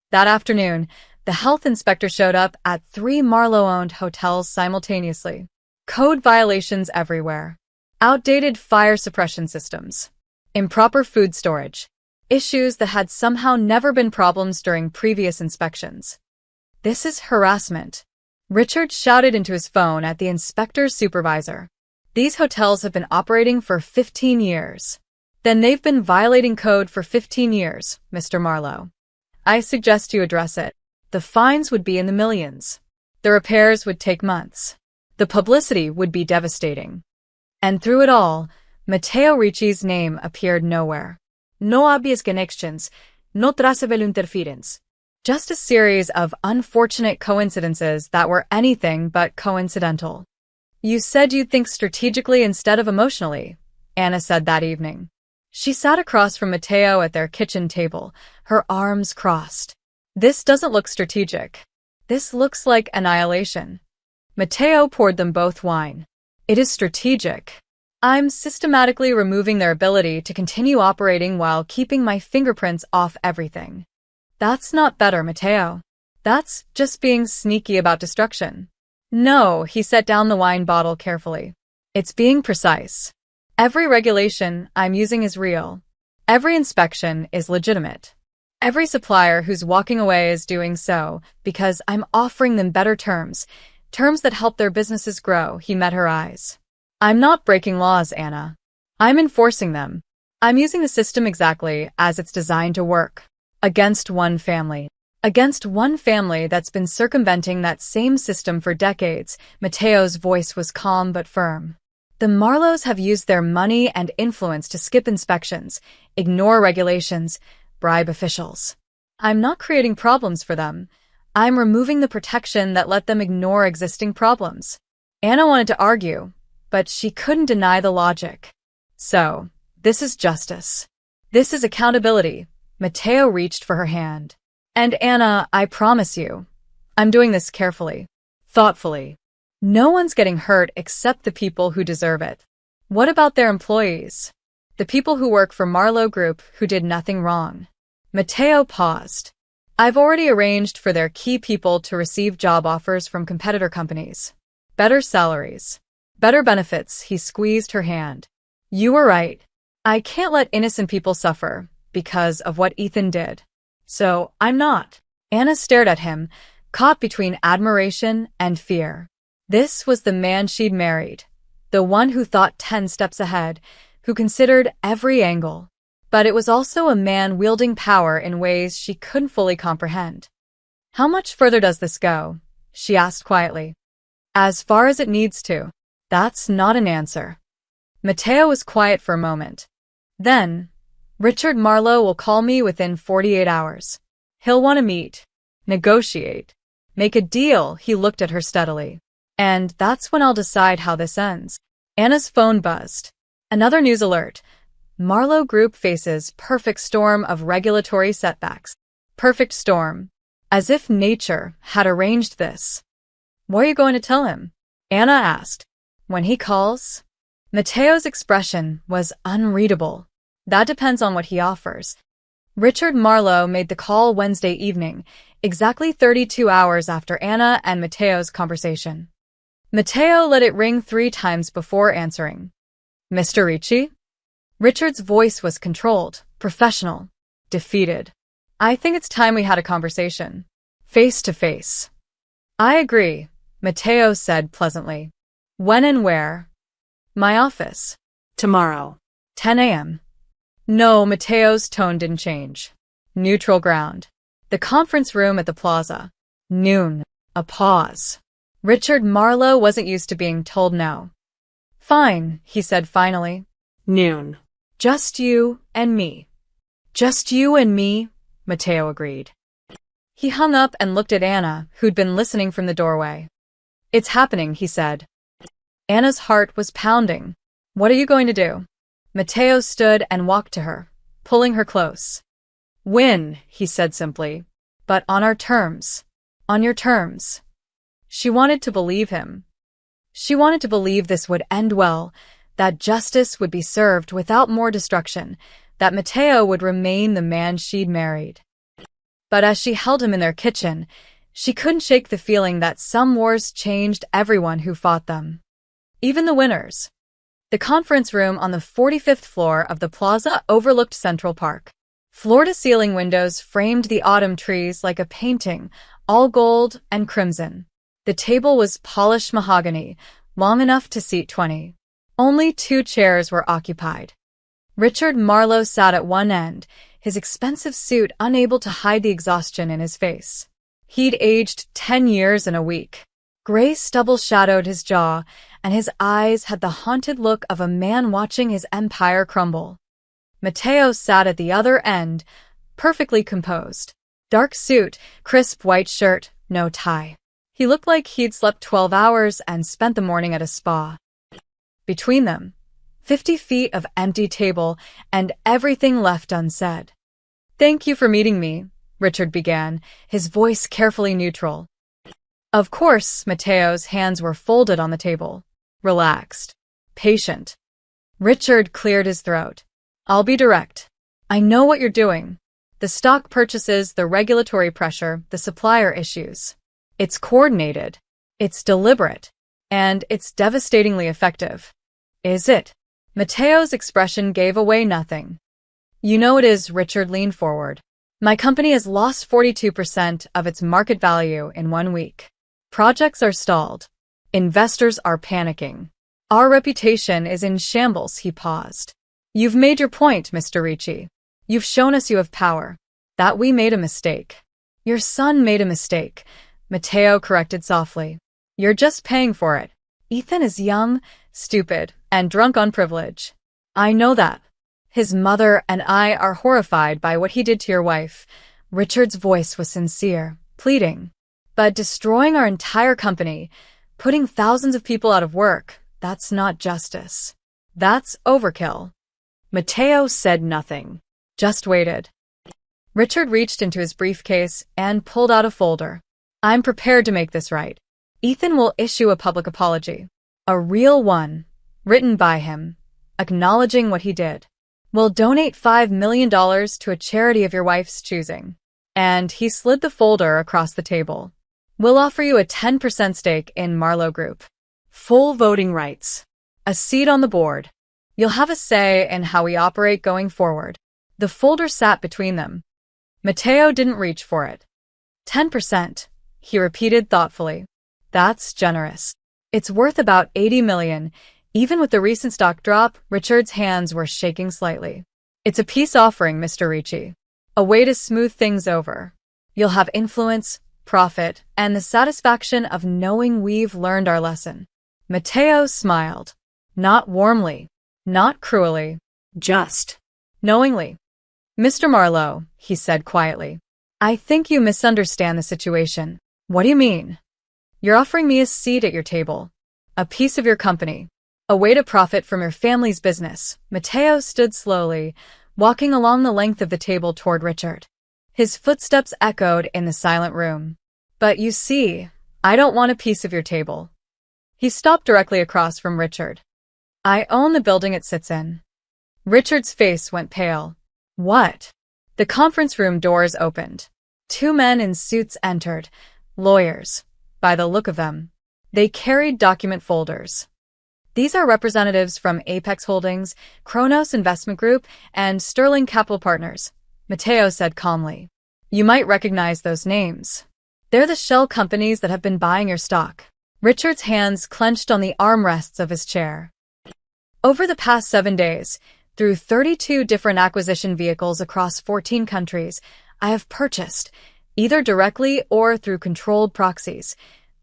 That afternoon, the health inspector showed up at 3 Marlowe-owned hotels simultaneously. Code violations everywhere. Outdated fire suppression systems. Improper food storage. Issues that had somehow never been problems during previous inspections. This is harassment. Richard shouted into his phone at the inspector's supervisor. These hotels have been operating for 15 years. Then they've been violating code for 15 years, Mr. Marlowe. I suggest you address it. The fines would be in the millions. The repairs would take months. The publicity would be devastating. And through it all, Matteo Ricci's name appeared nowhere. No obvious connections, no traceable interference. Just a series of unfortunate coincidences that were anything but coincidental. You said you'd think strategically instead of emotionally, Anna said that evening. She sat across from Matteo at their kitchen table, her arms crossed. This doesn't look strategic. This looks like annihilation. Matteo poured them both wine. It is strategic. I'm systematically removing their ability to continue operating while keeping my fingerprints off everything. That's not better, Matteo. That's just being sneaky about destruction. No, he set down the wine bottle carefully. It's being precise. Every regulation I'm using is real. Every inspection is legitimate. Every supplier who's walking away is doing so because I'm offering them better terms that help their businesses grow. He met her eyes. I'm not breaking laws, Anna. I'm enforcing them. I'm using the system exactly as it's designed to work. Against one family. Against one family that's been circumventing that same system for decades. Matteo's voice was calm but firm. The Marlowes have used their money and influence to skip inspections, ignore regulations, bribe officials. I'm not creating problems for them. I'm removing the protection that let them ignore existing problems. Anna wanted to argue, but she couldn't deny the logic. So, this is justice. This is accountability. Matteo reached for her hand. And Anna, I promise you, I'm doing this carefully, thoughtfully. No one's getting hurt except the people who deserve it. What about their employees? The people who work for Marlowe Group who did nothing wrong. Matteo paused. I've already arranged for their key people to receive job offers from competitor companies. Better salaries. Better benefits. He squeezed her hand. You were right. I can't let innocent people suffer because of what Ethan did. So, I'm not. Anna stared at him, caught between admiration and fear. This was the man she'd married. The one who thought 10 steps ahead, who considered every angle. But it was also a man wielding power in ways she couldn't fully comprehend. How much further does this go? She asked quietly. As far as it needs to. That's not an answer. Matteo was quiet for a moment. Then, Richard Marlowe will call me within 48 hours. He'll want to meet, negotiate, make a deal. He looked at her steadily. And that's when I'll decide how this ends. Anna's phone buzzed. Another news alert. Marlowe Group faces perfect storm of regulatory setbacks. Perfect storm. As if nature had arranged this. What are you going to tell him? Anna asked. When he calls? Matteo's expression was unreadable. That depends on what he offers. Richard Marlowe made the call Wednesday evening, exactly 32 hours after Anna and Matteo's conversation. Matteo let it ring 3 times before answering. Mr. Ricci? Richard's voice was controlled, professional, defeated. I think it's time we had a conversation. Face to face. I agree, Matteo said pleasantly. When and where? My office. Tomorrow. 10 a.m. No, Matteo's tone didn't change. Neutral ground. The conference room at the plaza. Noon. A pause. Richard Marlowe wasn't used to being told no. Fine, he said finally. Noon. Just you and me. Just you and me, Mateo agreed. He hung up and looked at Anna, who'd been listening from the doorway. It's happening, he said. Anna's heart was pounding. What are you going to do? Mateo stood and walked to her, pulling her close. Win, he said simply. But on our terms. On your terms. She wanted to believe him. She wanted to believe this would end well, that justice would be served without more destruction, that Mateo would remain the man she'd married. But as she held him in their kitchen, she couldn't shake the feeling that some wars changed everyone who fought them. Even the winners. The conference room on the 45th floor of the plaza overlooked Central Park. Floor-to-ceiling windows framed the autumn trees like a painting, all gold and crimson. The table was polished mahogany, long enough to seat 20. Only 2 chairs were occupied. Richard Marlowe sat at one end, his expensive suit unable to hide the exhaustion in his face. He'd aged 10 years in a week. Gray stubble shadowed his jaw, and his eyes had the haunted look of a man watching his empire crumble. Mateo sat at the other end, perfectly composed. Dark suit, crisp white shirt, no tie. He looked like he'd slept 12 hours and spent the morning at a spa. Between them, 50 feet of empty table and everything left unsaid. Thank you for meeting me, Richard began, his voice carefully neutral. Of course, Mateo's hands were folded on the table. Relaxed. Patient. Richard cleared his throat. I'll be direct. I know what you're doing. The stock purchases, the regulatory pressure, the supplier issues. It's coordinated. It's deliberate. And it's devastatingly effective. Is it? Mateo's expression gave away nothing. You know it is, Richard leaned forward. My company has lost 42% of its market value in 1 week. Projects are stalled. Investors are panicking. Our reputation is in shambles, he paused. You've made your point, Mr. Ricci. You've shown us you have power. That we made a mistake. Your son made a mistake, Mateo corrected softly. You're just paying for it. Ethan is young, stupid, and drunk on privilege. I know that. His mother and I are horrified by what he did to your wife. Richard's voice was sincere, pleading. But destroying our entire company, putting thousands of people out of work, that's not justice. That's overkill. Mateo said nothing, just waited. Richard reached into his briefcase and pulled out a folder. I'm prepared to make this right. Ethan will issue a public apology. A real one, written by him, acknowledging what he did. We'll donate $5 million to a charity of your wife's choosing. And he slid the folder across the table. We'll offer you a 10% stake in Marlowe Group. Full voting rights. A seat on the board. You'll have a say in how we operate going forward. The folder sat between them. Mateo didn't reach for it. 10%, he repeated thoughtfully. That's generous. It's worth about $80 million. Even with the recent stock drop, Richard's hands were shaking slightly. It's a peace offering, Mr. Ricci. A way to smooth things over. You'll have influence, profit, and the satisfaction of knowing we've learned our lesson. Mateo smiled. Not warmly. Not cruelly. Just. Knowingly. Mr. Marlowe, he said quietly. I think you misunderstand the situation. What do you mean? You're offering me a seat at your table. A piece of your company. A way to profit from your family's business. Mateo stood slowly, walking along the length of the table toward Richard. His footsteps echoed in the silent room. But you see, I don't want a piece of your table. He stopped directly across from Richard. I own the building it sits in. Richard's face went pale. What? The conference room doors opened. 2 men in suits entered. Lawyers, by the look of them. They carried document folders. These are representatives from Apex Holdings, Kronos Investment Group, and Sterling Capital Partners, Mateo said calmly. You might recognize those names. They're the shell companies that have been buying your stock. Richard's hands clenched on the armrests of his chair. Over the past 7 days, through 32 different acquisition vehicles across 14 countries, I have purchased, either directly or through controlled proxies,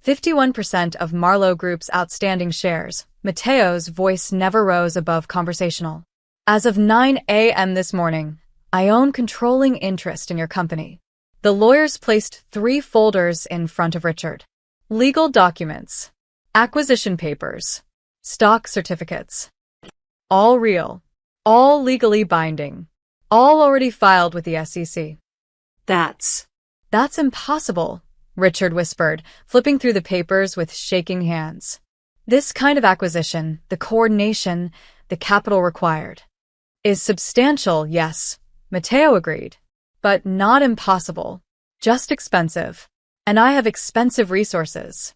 51% of Marlowe Group's outstanding shares. Mateo's voice never rose above conversational. As of 9 a.m. this morning, I own controlling interest in your company. The lawyers placed 3 folders in front of Richard. Legal documents, acquisition papers, stock certificates. All real, all legally binding, all already filed with the SEC. That's impossible, Richard whispered, flipping through the papers with shaking hands. This kind of acquisition, the coordination, the capital required, is substantial, yes, Mateo agreed, but not impossible, just expensive. And I have expensive resources.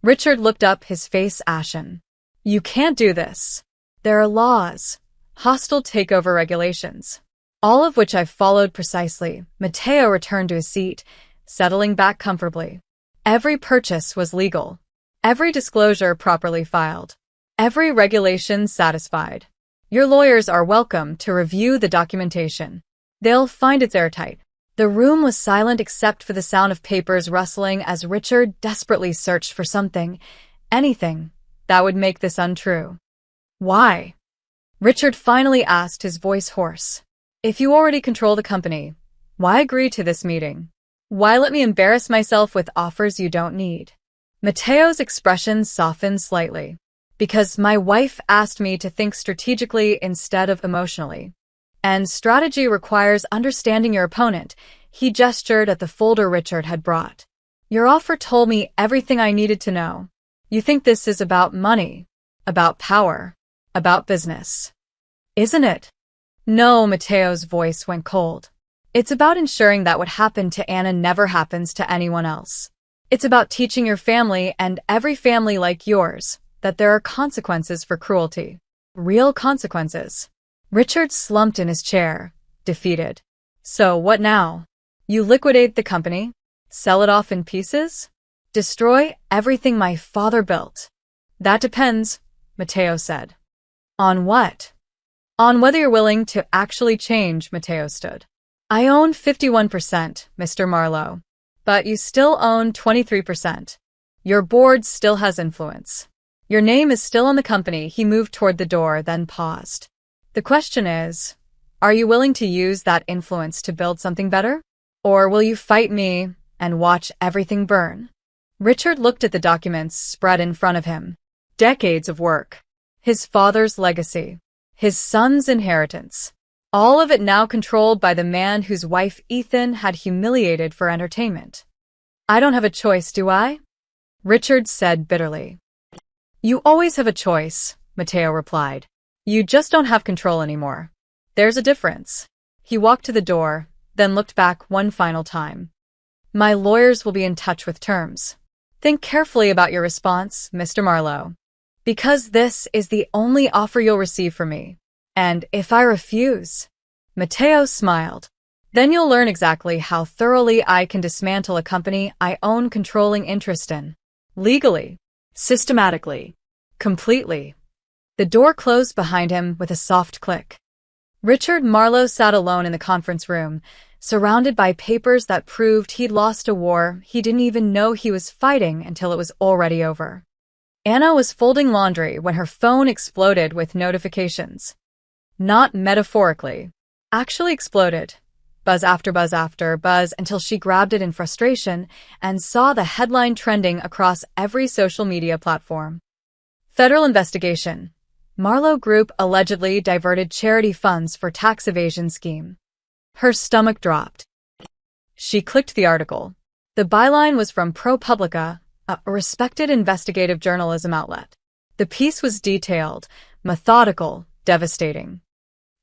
Richard looked up, his face ashen. You can't do this. There are laws, hostile takeover regulations, all of which I've followed precisely. Mateo returned to his seat, settling back comfortably. Every purchase was legal. Every disclosure properly filed. Every regulation satisfied. Your lawyers are welcome to review the documentation. They'll find it's airtight. The room was silent except for the sound of papers rustling as Richard desperately searched for something, anything, that would make this untrue. Why? Richard finally asked, his voice hoarse. If you already control the company, why agree to this meeting? Why let me embarrass myself with offers you don't need? Mateo's expression softened slightly. Because my wife asked me to think strategically instead of emotionally. And strategy requires understanding your opponent. He gestured at the folder Richard had brought. Your offer told me everything I needed to know. You think this is about money, about power, about business. Isn't it? No, Mateo's voice went cold. It's about ensuring that what happened to Anna never happens to anyone else. It's about teaching your family and every family like yours that there are consequences for cruelty. Real consequences. Richard slumped in his chair, defeated. So what now? You liquidate the company? Sell it off in pieces? Destroy everything my father built? That depends, Mateo said. On what? On whether you're willing to actually change, Mateo stood. I own 51%, Mr. Marlowe. But you still own 23%. Your board still has influence. Your name is still on the company. He moved toward the door, then paused. The question is, are you willing to use that influence to build something better? Or will you fight me and watch everything burn? Richard looked at the documents spread in front of him. Decades of work. His father's legacy. His son's inheritance. All of it now controlled by the man whose wife Ethan had humiliated for entertainment. I don't have a choice, do I? Richard said bitterly. You always have a choice, Mateo replied. You just don't have control anymore. There's a difference. He walked to the door, then looked back one final time. My lawyers will be in touch with terms. Think carefully about your response, Mr. Marlowe. Because this is the only offer you'll receive from me. And if I refuse, Mateo smiled. Then you'll learn exactly how thoroughly I can dismantle a company I own controlling interest in. Legally. Systematically. Completely. The door closed behind him with a soft click. Richard Marlowe sat alone in the conference room, surrounded by papers that proved he'd lost a war he didn't even know he was fighting until it was already over. Anna was folding laundry when her phone exploded with notifications. Not metaphorically. Actually exploded. Buzz after buzz until she grabbed it in frustration and saw the headline trending across every social media platform. Federal investigation. Marlowe Group allegedly diverted charity funds for tax evasion scheme. Her stomach dropped. She clicked the article. The byline was from ProPublica, a respected investigative journalism outlet. The piece was detailed, methodical, devastating.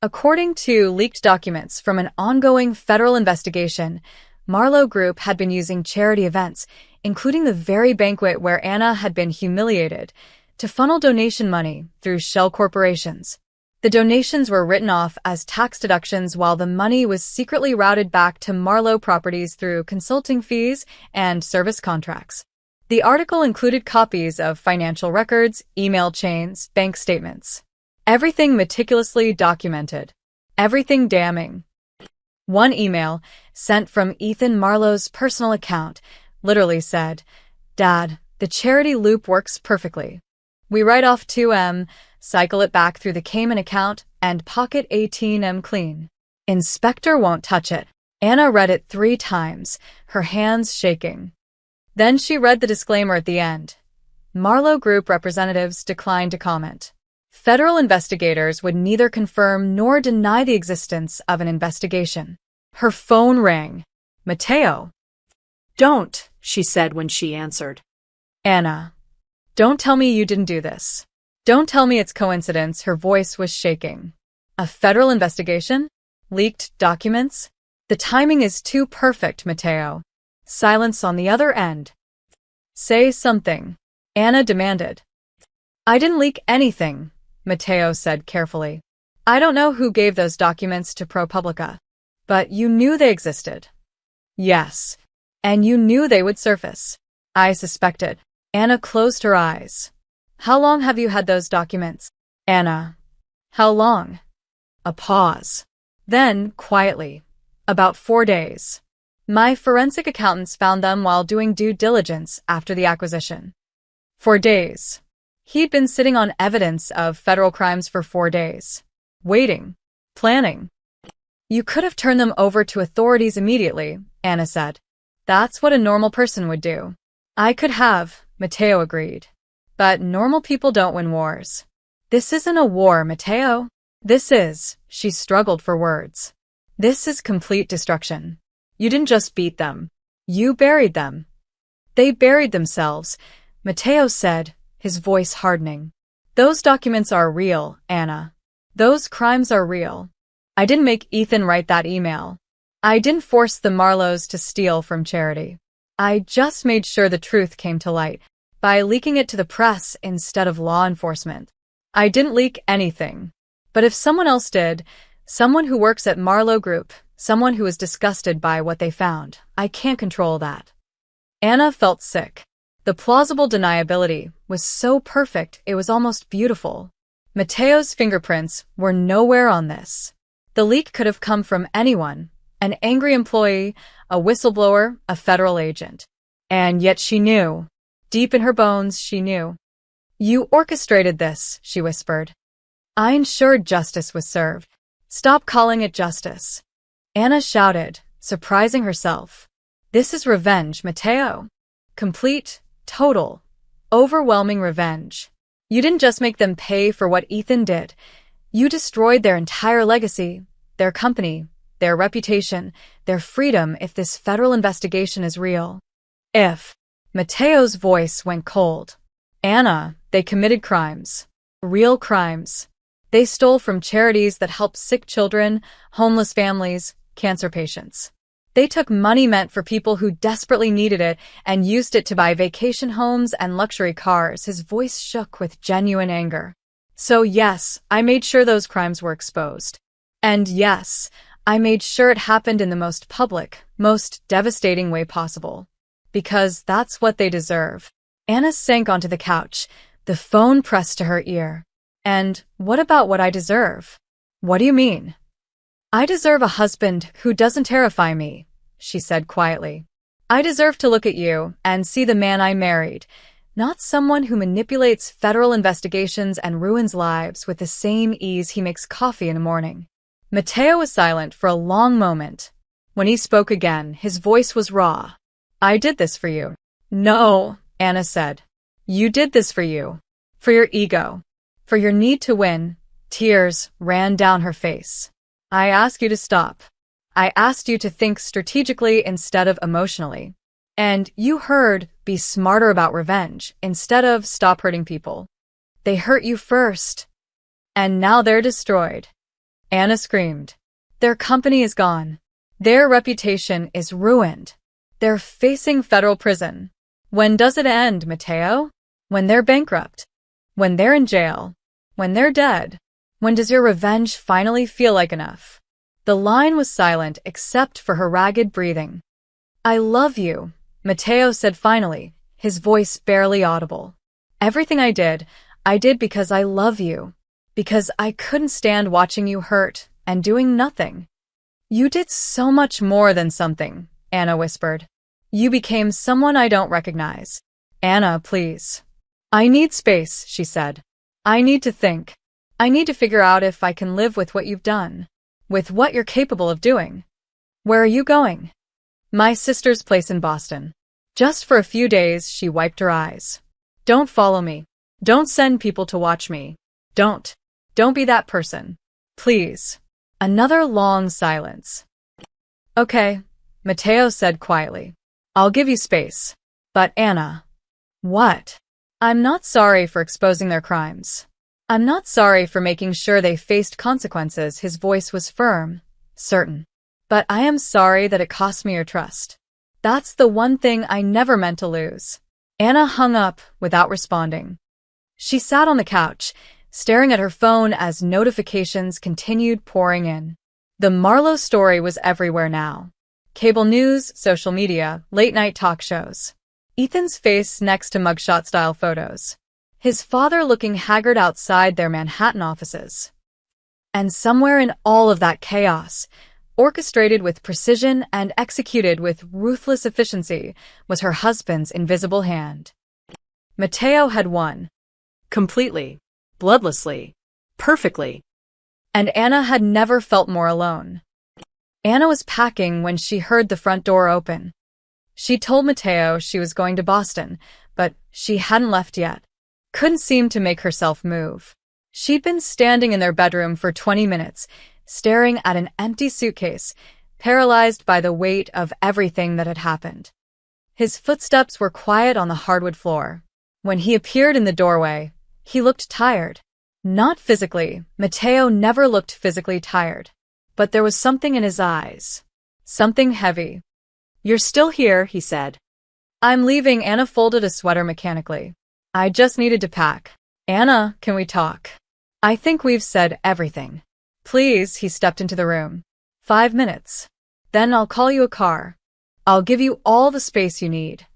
According to leaked documents from an ongoing federal investigation, Marlowe Group had been using charity events, including the very banquet where Anna had been humiliated, to funnel donation money through shell corporations. The donations were written off as tax deductions while the money was secretly routed back to Marlowe Properties through consulting fees and service contracts. The article included copies of financial records, email chains, bank statements. Everything meticulously documented. Everything damning. One email, sent from Ethan Marlowe's personal account, literally said, "Dad, The charity loop works perfectly. We write off 2M, cycle it back through the Cayman account, and pocket 18M clean. Inspector won't touch it. Anna read it 3 times, her hands shaking. Then she read the disclaimer at the end. Marlowe Group representatives declined to comment. Federal investigators would neither confirm nor deny the existence of an investigation. Her phone rang. Mateo. Don't, she said when she answered. Anna. Don't tell me you didn't do this. Don't tell me it's coincidence. Her voice was shaking. A federal investigation? Leaked documents? The timing is too perfect, Mateo. Silence on the other end. Say something, Anna demanded. I didn't leak anything, Mateo said carefully. I don't know who gave those documents to ProPublica, but you knew they existed. Yes, and you knew they would surface. I suspected. Anna closed her eyes. How long have you had those documents? Anna. How long? A pause. Then, quietly. About 4 days. My forensic accountants found them while doing due diligence after the acquisition. 4 days. He'd been sitting on evidence of federal crimes for 4 days. Waiting. Planning. You could have turned them over to authorities immediately, Anna said. That's what a normal person would do. I could have, Mateo agreed. But normal people don't win wars. This isn't a war, Mateo. This is, she struggled for words. This is complete destruction. You didn't just beat them. You buried them. They buried themselves, Mateo said, his voice hardening. Those documents are real, Anna. Those crimes are real. I didn't make Ethan write that email. I didn't force the Marlowes to steal from charity. I just made sure the truth came to light by leaking it to the press instead of law enforcement. I didn't leak anything. But if someone else did, someone who works at Marlowe Group, someone who is disgusted by what they found, I can't control that. Anna felt sick. The plausible deniability was so perfect it was almost beautiful. Mateo's fingerprints were nowhere on this. The leak could have come from anyone, an angry employee, a whistleblower, a federal agent. And yet she knew. Deep in her bones, she knew. You orchestrated this, she whispered. I ensured justice was served. Stop calling it justice. Anna shouted, surprising herself. This is revenge, Mateo. Complete, total, overwhelming revenge. You didn't just make them pay for what Ethan did. You destroyed their entire legacy, their company, their reputation, their freedom if this federal investigation is real. If. Mateo's voice went cold. Anna, they committed crimes. Real crimes. They stole from charities that help sick children, homeless families, cancer patients. They took money meant for people who desperately needed it and used it to buy vacation homes and luxury cars. His voice shook with genuine anger. So yes, I made sure those crimes were exposed. And yes, I made sure it happened in the most public, most devastating way possible. Because that's what they deserve. Anna sank onto the couch, the phone pressed to her ear. And what about what I deserve? What do you mean? I deserve a husband who doesn't terrify me, she said quietly. I deserve to look at you and see the man I married, not someone who manipulates federal investigations and ruins lives with the same ease he makes coffee in the morning. Mateo was silent for a long moment. When he spoke again, his voice was raw. I did this for you. No, Anna said. You did this for you. For your ego. For your need to win. Tears ran down her face. I asked you to stop. I asked you to think strategically instead of emotionally. And you heard, be smarter about revenge instead of stop hurting people. They hurt you first. And now they're destroyed. Anna screamed. Their company is gone. Their reputation is ruined. They're facing federal prison. When does it end, Mateo? When they're bankrupt. When they're in jail. When they're dead. When does your revenge finally feel like enough? The line was silent except for her ragged breathing. I love you, Mateo said finally, his voice barely audible. Everything I did because I love you. Because I couldn't stand watching you hurt and doing nothing. You did so much more than something, Anna whispered. You became someone I don't recognize. Anna, please. I need space, she said. I need to think. I need to figure out if I can live with what you've done. With what you're capable of doing. Where are you going? My sister's place in Boston. Just for a few days, she wiped her eyes. Don't follow me. Don't send people to watch me. Don't. Don't be that person. Please. Another long silence. Okay, Matteo said quietly. I'll give you space. But Anna. What? I'm not sorry for exposing their crimes. I'm not sorry for making sure they faced consequences. His voice was firm, certain. But I am sorry that it cost me your trust. That's the one thing I never meant to lose. Anna hung up without responding. She sat on the couch, staring at her phone as notifications continued pouring in. The Marlowe story was everywhere now. Cable news, social media, late-night talk shows. Ethan's face next to mugshot-style photos. His father looking haggard outside their Manhattan offices. And somewhere in all of that chaos, orchestrated with precision and executed with ruthless efficiency, was her husband's invisible hand. Matteo had won. Completely. Bloodlessly. Perfectly. And Anna had never felt more alone. Anna was packing when she heard the front door open. She told Matteo she was going to Boston, but she hadn't left yet. Couldn't seem to make herself move. She'd been standing in their bedroom for 20 minutes, staring at an empty suitcase, paralyzed by the weight of everything that had happened. His footsteps were quiet on the hardwood floor. When he appeared in the doorway, he looked tired. Not physically. Matteo never looked physically tired. But there was something in his eyes. Something heavy. You're still here, he said. I'm leaving. Anna folded a sweater mechanically. I just needed to pack. Anna, can we talk? I think we've said everything. Please, he stepped into the room. 5 minutes. Then I'll call you a car. I'll give you all the space you need.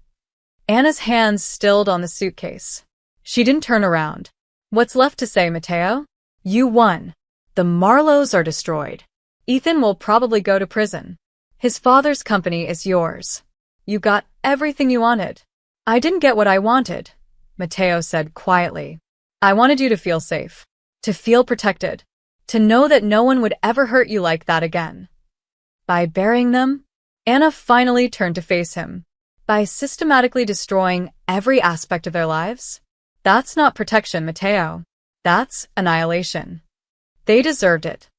Anna's hands stilled on the suitcase. She didn't turn around. What's left to say, Matteo? You won. The Marlowes are destroyed. Ethan will probably go to prison. His father's company is yours. You got everything you wanted. I didn't get what I wanted, Matteo said quietly. I wanted you to feel safe. To feel protected. To know that no one would ever hurt you like that again. By burying them, Anna finally turned to face him. By systematically destroying every aspect of their lives? That's not protection, Matteo. That's annihilation. They deserved it.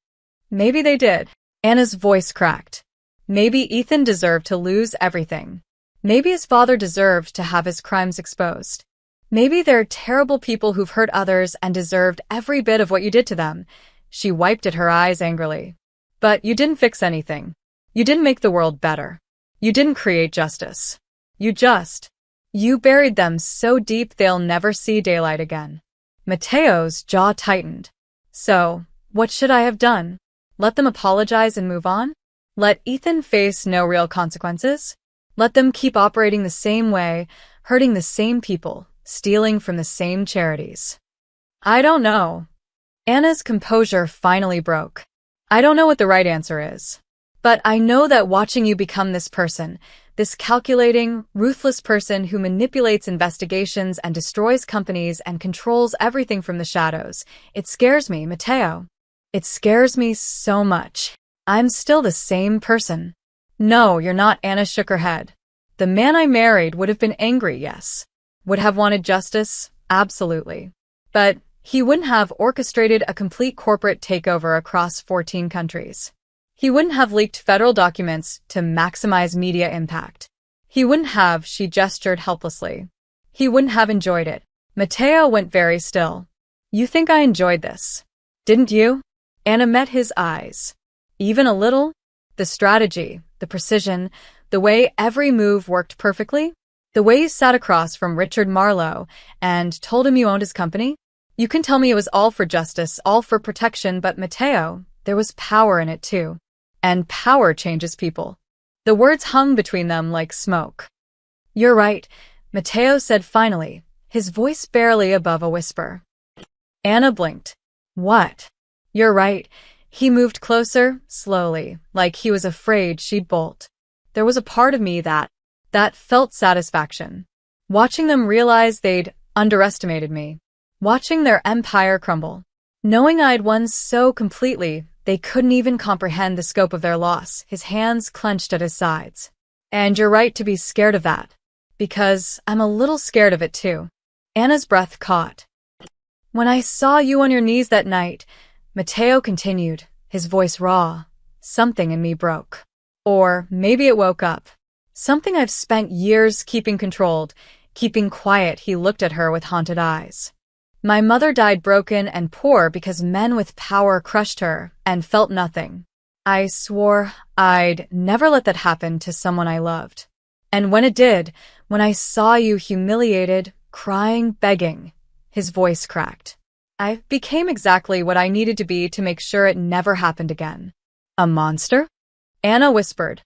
Maybe they did. Anna's voice cracked. Maybe Ethan deserved to lose everything. Maybe his father deserved to have his crimes exposed. Maybe they're terrible people who've hurt others and deserved every bit of what you did to them. She wiped at her eyes angrily. But you didn't fix anything. You didn't make the world better. You didn't create justice. You buried them so deep they'll never see daylight again. Matteo's jaw tightened. So, what should I have done? Let them apologize and move on? Let Ethan face no real consequences? Let them keep operating the same way, hurting the same people, stealing from the same charities? I don't know. Anna's composure finally broke. I don't know what the right answer is. But I know that watching you become this person, this calculating, ruthless person who manipulates investigations and destroys companies and controls everything from the shadows, it scares me, Matteo. It scares me so much. I'm still the same person. No, you're not. Anna shook her head. The man I married would have been angry, yes. Would have wanted justice, absolutely. But he wouldn't have orchestrated a complete corporate takeover across 14 countries. He wouldn't have leaked federal documents to maximize media impact. He wouldn't have, she gestured helplessly. He wouldn't have enjoyed it. Matteo went very still. You think I enjoyed this? Didn't you? Anna met his eyes. Even a little? The strategy, the precision, the way every move worked perfectly? The way you sat across from Richard Marlowe and told him you owned his company? You can tell me it was all for justice, all for protection, but Matteo, there was power in it too. And power changes people. The words hung between them like smoke. You're right, Matteo said finally, his voice barely above a whisper. Anna blinked. What? You're right. He moved closer, slowly, like he was afraid she'd bolt. There was a part of me that felt satisfaction. watching them realize they'd underestimated me, watching their empire crumble, knowing I'd won so completely they couldn't even comprehend the scope of their loss. His hands clenched at his sides. And you're right to be scared of that, because I'm a little scared of it too. Anna's breath caught. When I saw you on your knees that night, Matteo continued, his voice raw, something in me broke. Or maybe it woke up. Something I've spent years keeping controlled, keeping quiet. He looked at her with haunted eyes. My mother died broken and poor because men with power crushed her and felt nothing. I swore I'd never let that happen to someone I loved. And when it did, when I saw you humiliated, crying, begging, his voice cracked. I became exactly what I needed to be to make sure it never happened again. A monster? Anna whispered.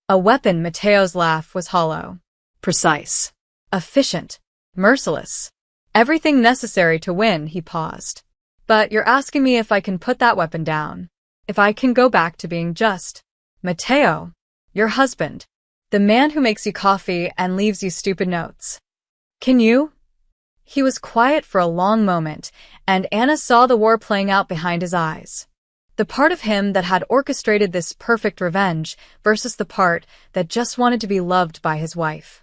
A weapon. Matteo's laugh was hollow. Precise. Efficient. Merciless. Everything necessary to win. He paused. But you're asking me if I can put that weapon down. If I can go back to being just Matteo, your husband, the man who makes you coffee and leaves you stupid notes. Can you? He was quiet for a long moment, and Anna saw the war playing out behind his eyes. The part of him that had orchestrated this perfect revenge versus the part that just wanted to be loved by his wife.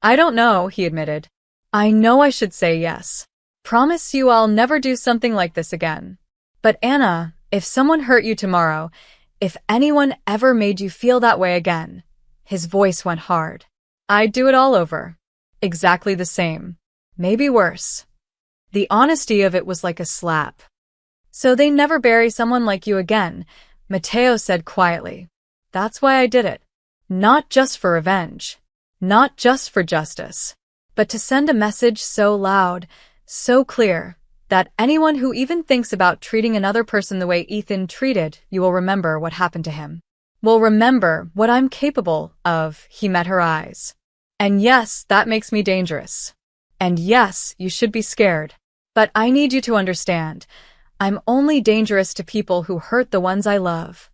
I don't know, he admitted. I know I should say yes. Promise you I'll never do something like this again. But Anna, if someone hurt you tomorrow, if anyone ever made you feel that way again, his voice went hard. I'd do it all over. Exactly the same. Maybe worse. The honesty of it was like a slap. So they never bury someone like you again, Matteo said quietly. That's why I did it. Not just for revenge. Not just for justice. But to send a message so loud, so clear, that anyone who even thinks about treating another person the way Ethan treated, you will remember what happened to him. Will remember what I'm capable of. He met her eyes. And yes, that makes me dangerous. And yes, you should be scared. But I need you to understand, I'm only dangerous to people who hurt the ones I love.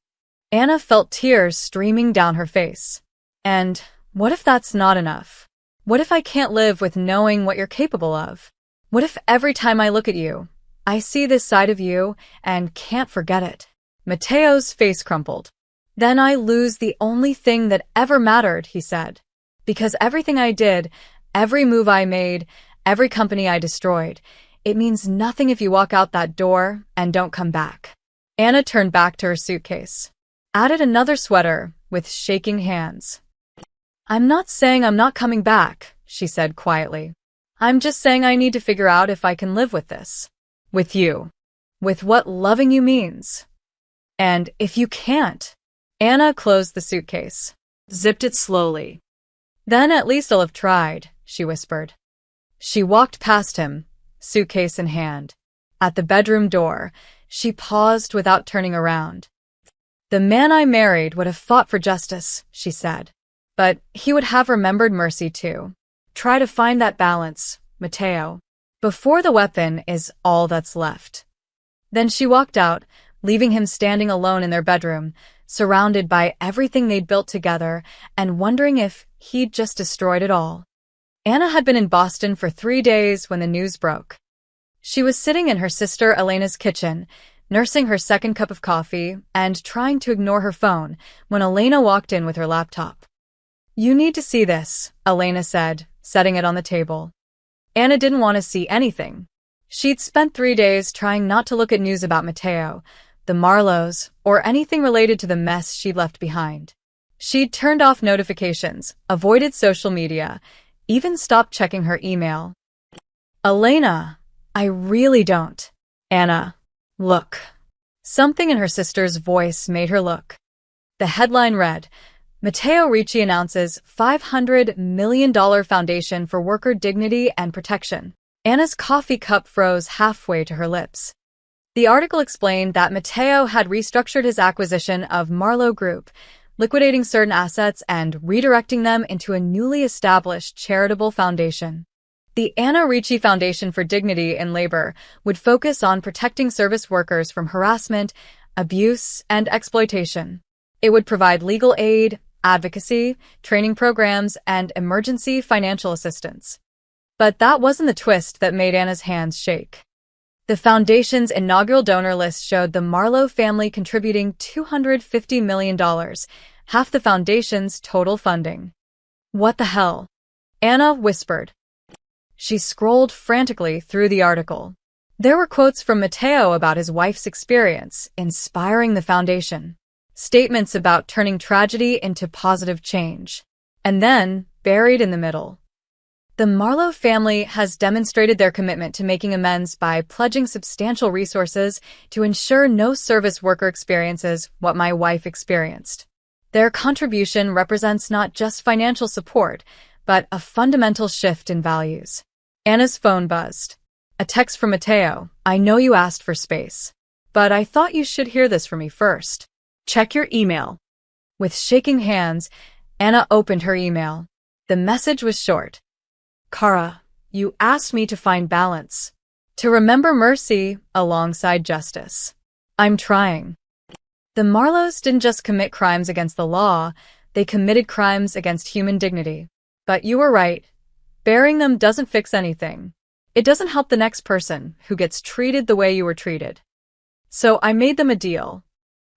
Anna felt tears streaming down her face. And what if that's not enough? What if I can't live with knowing what you're capable of? What if every time I look at you, I see this side of you and can't forget it? Matteo's face crumpled. Then I lose the only thing that ever mattered, he said. Because everything I did, every move I made, every company I destroyed, it means nothing if you walk out that door and don't come back. Anna turned back to her suitcase. Added another sweater with shaking hands. I'm not saying I'm not coming back, she said quietly. I'm just saying I need to figure out if I can live with this. With you. With what loving you means. And if you can't. Anna closed the suitcase. Zipped it slowly. Then at least I'll have tried, she whispered. She walked past him, suitcase in hand. At the bedroom door, she paused without turning around. The man I married would have fought for justice, she said. But he would have remembered mercy too. Try to find that balance, Matteo, before the weapon is all that's left. Then she walked out, leaving him standing alone in their bedroom, surrounded by everything they'd built together and wondering if he'd just destroyed it all. Anna had been in Boston for 3 days when the news broke. She was sitting in her sister Elena's kitchen, nursing her second cup of coffee and trying to ignore her phone when Elena walked in with her laptop. You need to see this, Elena said, setting it on the table. Anna didn't want to see anything. She'd spent 3 days trying not to look at news about Matteo, the Marlowes, or anything related to the mess she'd left behind. She'd turned off notifications, avoided social media, even stopped checking her email. Elena, I really don't. Anna, look. Something in her sister's voice made her look. The headline read, Matteo Ricci announces $500 million foundation for worker dignity and protection. Anna's coffee cup froze halfway to her lips. The article explained that Matteo had restructured his acquisition of Marlowe Group, liquidating certain assets and redirecting them into a newly established charitable foundation. The Anna Ricci Foundation for Dignity in Labor would focus on protecting service workers from harassment, abuse, and exploitation. It would provide legal aid, advocacy, training programs, and emergency financial assistance. But that wasn't the twist that made Anna's hands shake. The foundation's inaugural donor list showed the Marlowe family contributing $250 million, half the foundation's total funding. What the hell? Anna whispered. She scrolled frantically through the article. There were quotes from Matteo about his wife's experience, inspiring the foundation. Statements about turning tragedy into positive change. And then, buried in the middle, the Marlowe family has demonstrated their commitment to making amends by pledging substantial resources to ensure no service worker experiences what my wife experienced. Their contribution represents not just financial support, but a fundamental shift in values. Anna's phone buzzed. A text from Matteo. I know you asked for space, but I thought you should hear this from me first. Check your email. With shaking hands, Anna opened her email. The message was short. Kara, you asked me to find balance, to remember mercy alongside justice. I'm trying. The Marlowes didn't just commit crimes against the law, they committed crimes against human dignity. But you were right. Burying them doesn't fix anything. It doesn't help the next person who gets treated the way you were treated. So I made them a deal.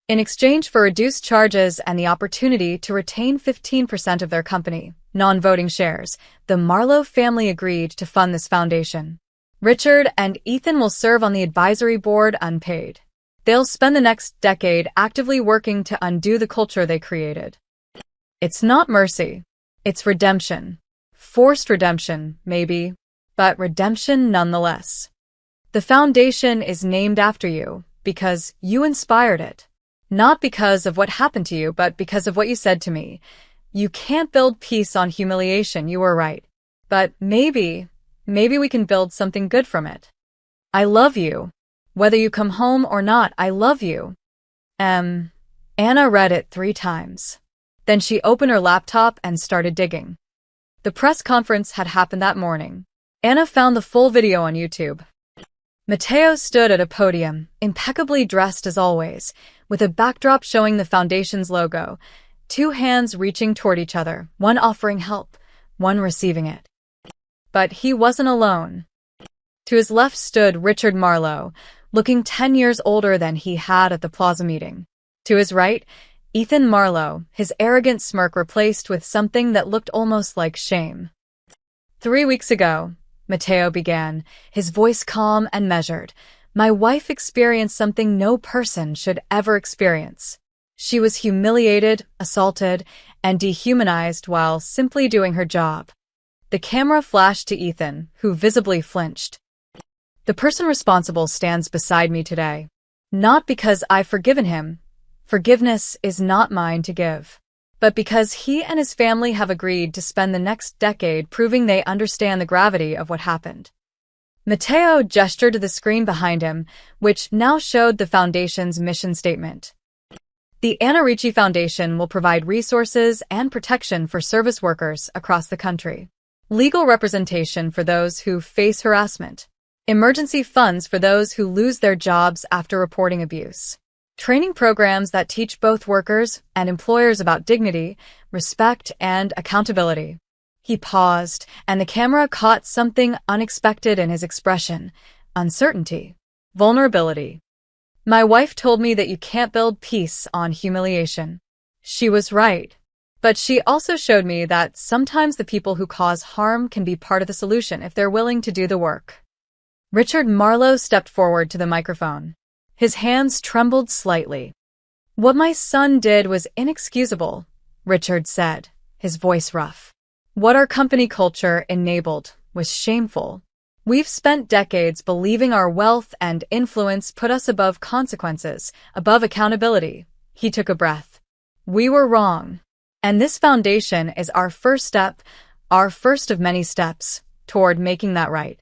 In exchange for reduced charges and the opportunity to retain 15% of their company, non-voting shares, the Marlowe family agreed to fund this foundation. Richard and Ethan will serve on the advisory board unpaid. They'll spend the next decade actively working to undo the culture they created. It's not mercy. It's redemption. Forced redemption, maybe, but redemption nonetheless. The foundation is named after you because you inspired it. Not because of what happened to you, but because of what you said to me. You can't build peace on humiliation, you were right. But maybe we can build something good from it. I love you. Whether you come home or not, I love you. Anna read it 3 times. Then she opened her laptop and started digging. The press conference had happened that morning. Anna found the full video on YouTube. Matteo stood at a podium, impeccably dressed as always, with a backdrop showing the foundation's logo, 2 hands reaching toward each other, one offering help, one receiving it. But he wasn't alone. To his left stood Richard Marlowe, looking 10 years older than he had at the plaza meeting. To his right, Ethan Marlowe, his arrogant smirk replaced with something that looked almost like shame. 3 weeks ago, Matteo began, his voice calm and measured, my wife experienced something no person should ever experience. She was humiliated, assaulted, and dehumanized while simply doing her job. The camera flashed to Ethan, who visibly flinched. The person responsible stands beside me today. Not because I've forgiven him. Forgiveness is not mine to give. But because he and his family have agreed to spend the next decade proving they understand the gravity of what happened. Matteo gestured to the screen behind him, which now showed the foundation's mission statement. The Anna Ricci Foundation will provide resources and protection for service workers across the country. Legal representation for those who face harassment. Emergency funds for those who lose their jobs after reporting abuse. Training programs that teach both workers and employers about dignity, respect, and accountability. He paused, and the camera caught something unexpected in his expression. Uncertainty. Vulnerability. My wife told me that you can't build peace on humiliation. She was right. But she also showed me that sometimes the people who cause harm can be part of the solution if they're willing to do the work. Richard Marlowe stepped forward to the microphone. His hands trembled slightly. What my son did was inexcusable, Richard said, his voice rough. What our company culture enabled was shameful. We've spent decades believing our wealth and influence put us above consequences, above accountability. He took a breath. We were wrong. And this foundation is our first step, our first of many steps, toward making that right.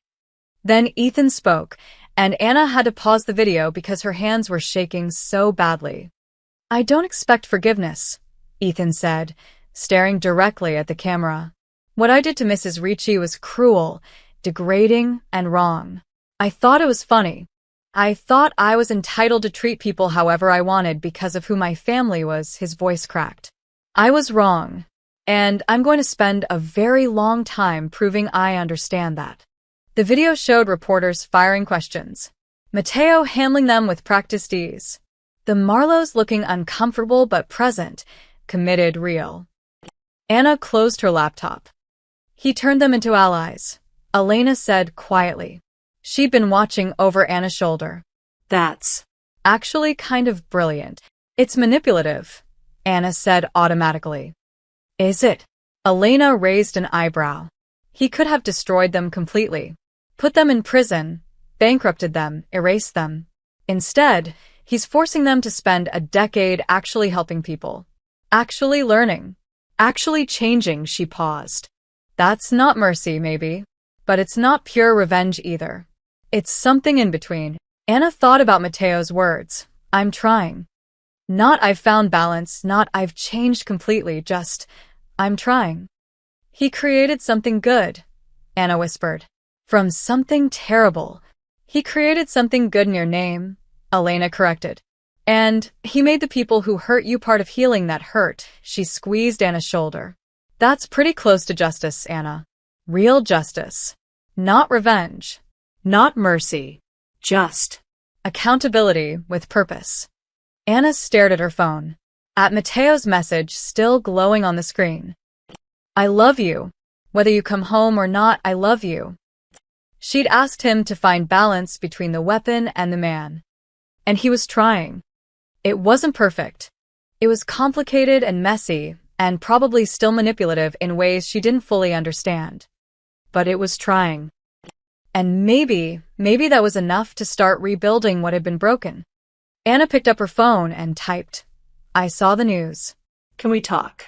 Then Ethan spoke, and Anna had to pause the video because her hands were shaking so badly. I don't expect forgiveness, Ethan said, staring directly at the camera. What I did to Mrs. Ricci was cruel, degrading, and wrong. I thought it was funny. I thought I was entitled to treat people however I wanted because of who my family was, his voice cracked. I was wrong. And I'm going to spend a very long time proving I understand that. The video showed reporters firing questions, Mateo handling them with practiced ease. The Marlows looking uncomfortable but present, committed, real. Anna closed her laptop. He turned them into allies, Elena said quietly. She'd been watching over Anna's shoulder. That's actually kind of brilliant. It's manipulative, Anna said automatically. Is it? Elena raised an eyebrow. He could have destroyed them completely. Put them in prison, bankrupted them, erased them. Instead, he's forcing them to spend a decade actually helping people. Actually learning. Actually changing, she paused. That's not mercy, maybe. But it's not pure revenge either. It's something in between. Anna thought about Mateo's words. I'm trying. Not I've found balance, not I've changed completely, just I'm trying. He created something good, Anna whispered. From something terrible. He created something good in your name, Elena corrected. And he made the people who hurt you part of healing that hurt. She squeezed Anna's shoulder. That's pretty close to justice, Anna. Real justice. Not revenge. Not mercy. Just accountability with purpose. Anna stared at her phone. At Mateo's message still glowing on the screen. I love you. Whether you come home or not, I love you. She'd asked him to find balance between the weapon and the man. And he was trying. It wasn't perfect. It was complicated and messy, and probably still manipulative in ways she didn't fully understand. But it was trying. And maybe that was enough to start rebuilding what had been broken. Anna picked up her phone and typed, I saw the news. Can we talk?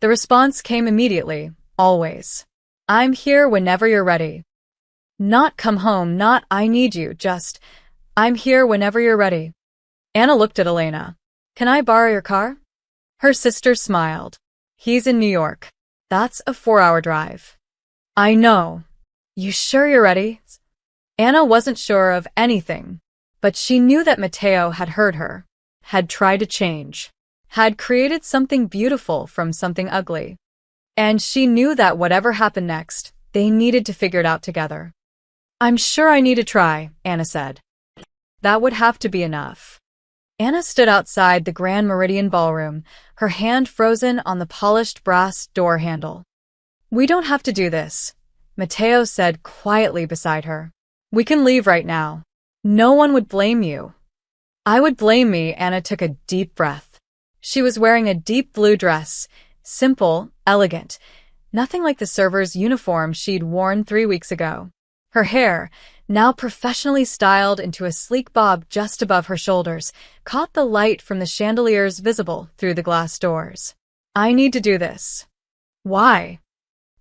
The response came immediately, always. I'm here whenever you're ready. Not come home, not I need you, just I'm here whenever you're ready. Anna looked at Elena. Can I borrow your car? Her sister smiled. He's in New York. That's a 4-hour drive. I know. You sure you're ready? Anna wasn't sure of anything, but she knew that Mateo had heard her, had tried to change, had created something beautiful from something ugly. And she knew that whatever happened next, they needed to figure it out together. I'm sure I need to try, Anna said. That would have to be enough. Anna stood outside the Grand Meridian Ballroom, her hand frozen on the polished brass door handle. We don't have to do this, Mateo said quietly beside her. We can leave right now. No one would blame you. I would blame me, Anna took a deep breath. She was wearing a deep blue dress, simple, elegant, nothing like the server's uniform she'd worn 3 weeks ago. Her hair, now professionally styled into a sleek bob just above her shoulders, caught the light from the chandeliers visible through the glass doors. I need to do this. Why?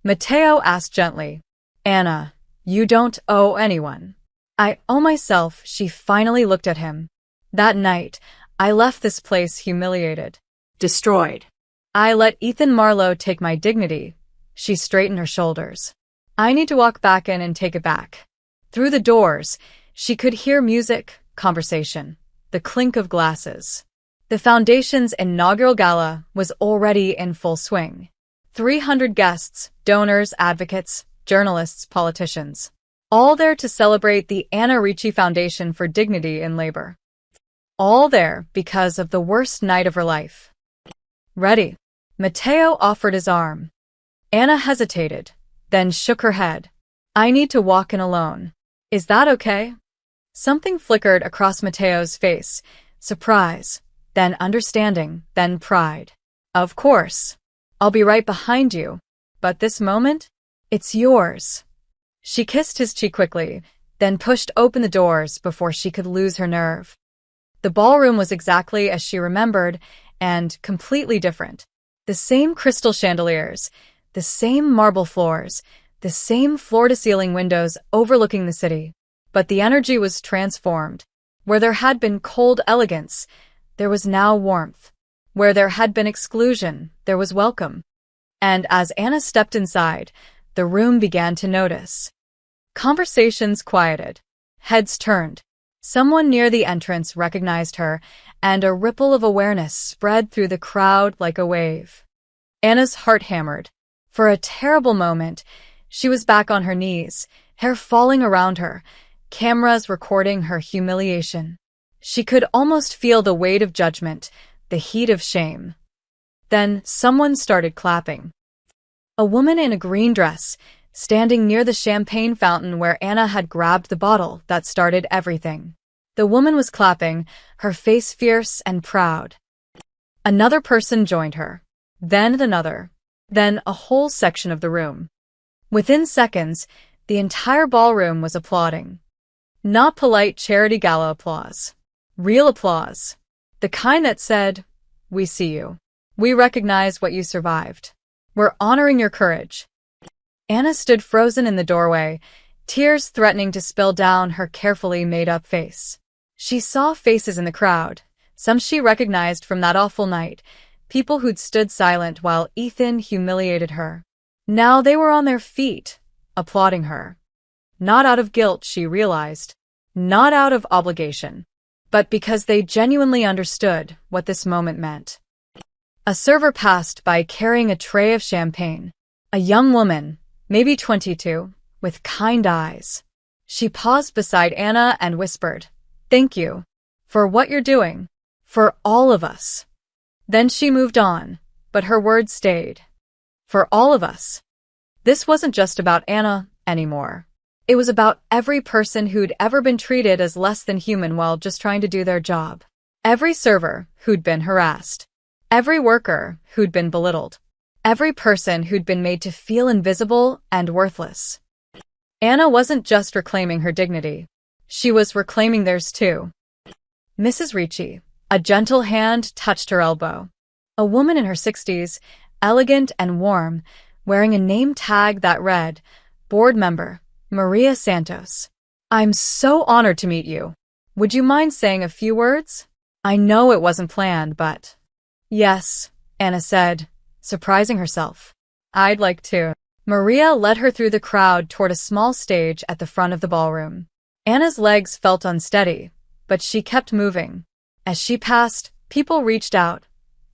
Mateo asked gently. Anna, you don't owe anyone. I owe myself. She finally looked at him. That night, I left this place humiliated. Destroyed. I let Ethan Marlowe take my dignity. She straightened her shoulders. I need to walk back in and take it back. Through the doors, she could hear music, conversation, the clink of glasses. The Foundation's inaugural gala was already in full swing. 300 guests, donors, advocates, journalists, politicians. All there to celebrate the Anna Ricci Foundation for Dignity in Labor. All there because of the worst night of her life. Ready? Mateo offered his arm. Anna hesitated, then shook her head. I need to walk in alone. Is that okay? Something flickered across Mateo's face. Surprise, then understanding, then pride. Of course. I'll be right behind you. But this moment? It's yours. She kissed his cheek quickly, then pushed open the doors before she could lose her nerve. The ballroom was exactly as she remembered, and completely different. The same crystal chandeliers, the same marble floors, the same floor-to-ceiling windows overlooking the city. But the energy was transformed. Where there had been cold elegance, there was now warmth. Where there had been exclusion, there was welcome. And as Anna stepped inside, the room began to notice. Conversations quieted. Heads turned. Someone near the entrance recognized her, and a ripple of awareness spread through the crowd like a wave. Anna's heart hammered. For a terrible moment, she was back on her knees, hair falling around her, cameras recording her humiliation. She could almost feel the weight of judgment, the heat of shame. Then someone started clapping. A woman in a green dress, standing near the champagne fountain where Anna had grabbed the bottle that started everything. The woman was clapping, her face fierce and proud. Another person joined her. Then another. Then a whole section of the room. Within seconds, the entire ballroom was applauding. Not polite charity gala applause. Real applause. The kind that said, "We see you. We recognize what you survived. We're honoring your courage." Anna stood frozen in the doorway, tears threatening to spill down her carefully made-up face. She saw faces in the crowd, some she recognized from that awful night, people who'd stood silent while Ethan humiliated her. Now they were on their feet, applauding her. Not out of guilt, she realized. Not out of obligation. But because they genuinely understood what this moment meant. A server passed by carrying a tray of champagne. A young woman, maybe 22, with kind eyes. She paused beside Anna and whispered, "Thank you. For what you're doing. For all of us." Then she moved on, but her words stayed. For all of us. This wasn't just about Anna anymore. It was about every person who'd ever been treated as less than human while just trying to do their job. Every server who'd been harassed. Every worker who'd been belittled. Every person who'd been made to feel invisible and worthless. Anna wasn't just reclaiming her dignity. She was reclaiming theirs too. Mrs. Ricci, a gentle hand touched her elbow. A woman in her 60s, elegant and warm, wearing a name tag that read, "Board Member, Maria Santos. I'm so honored to meet you. Would you mind saying a few words?" "I know it wasn't planned, but..." "Yes," Anna said, surprising herself. "I'd like to." Maria led her through the crowd toward a small stage at the front of the ballroom. Anna's legs felt unsteady, but she kept moving. As she passed, people reached out,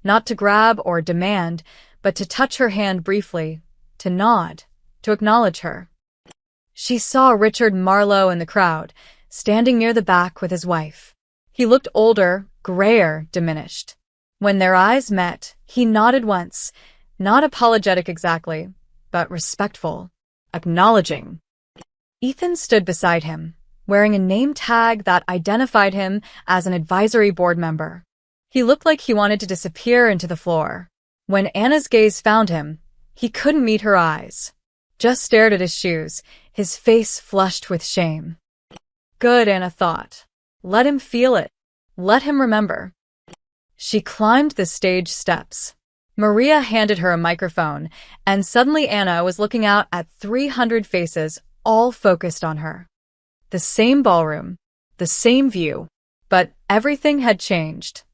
not to grab or demand, but to touch her hand briefly, to nod, to acknowledge her. She saw Richard Marlowe in the crowd, standing near the back with his wife. He looked older, grayer, diminished. When their eyes met, he nodded once, not apologetic exactly, but respectful, acknowledging. Ethan stood beside him, wearing a name tag that identified him as an advisory board member. He looked like he wanted to disappear into the floor. When Anna's gaze found him, he couldn't meet her eyes. Just stared at his shoes, his face flushed with shame. Good, Anna thought. Let him feel it. Let him remember. She climbed the stage steps. Maria handed her a microphone, and suddenly Anna was looking out at 300 faces, all focused on her. The same ballroom, the same view, but everything had changed.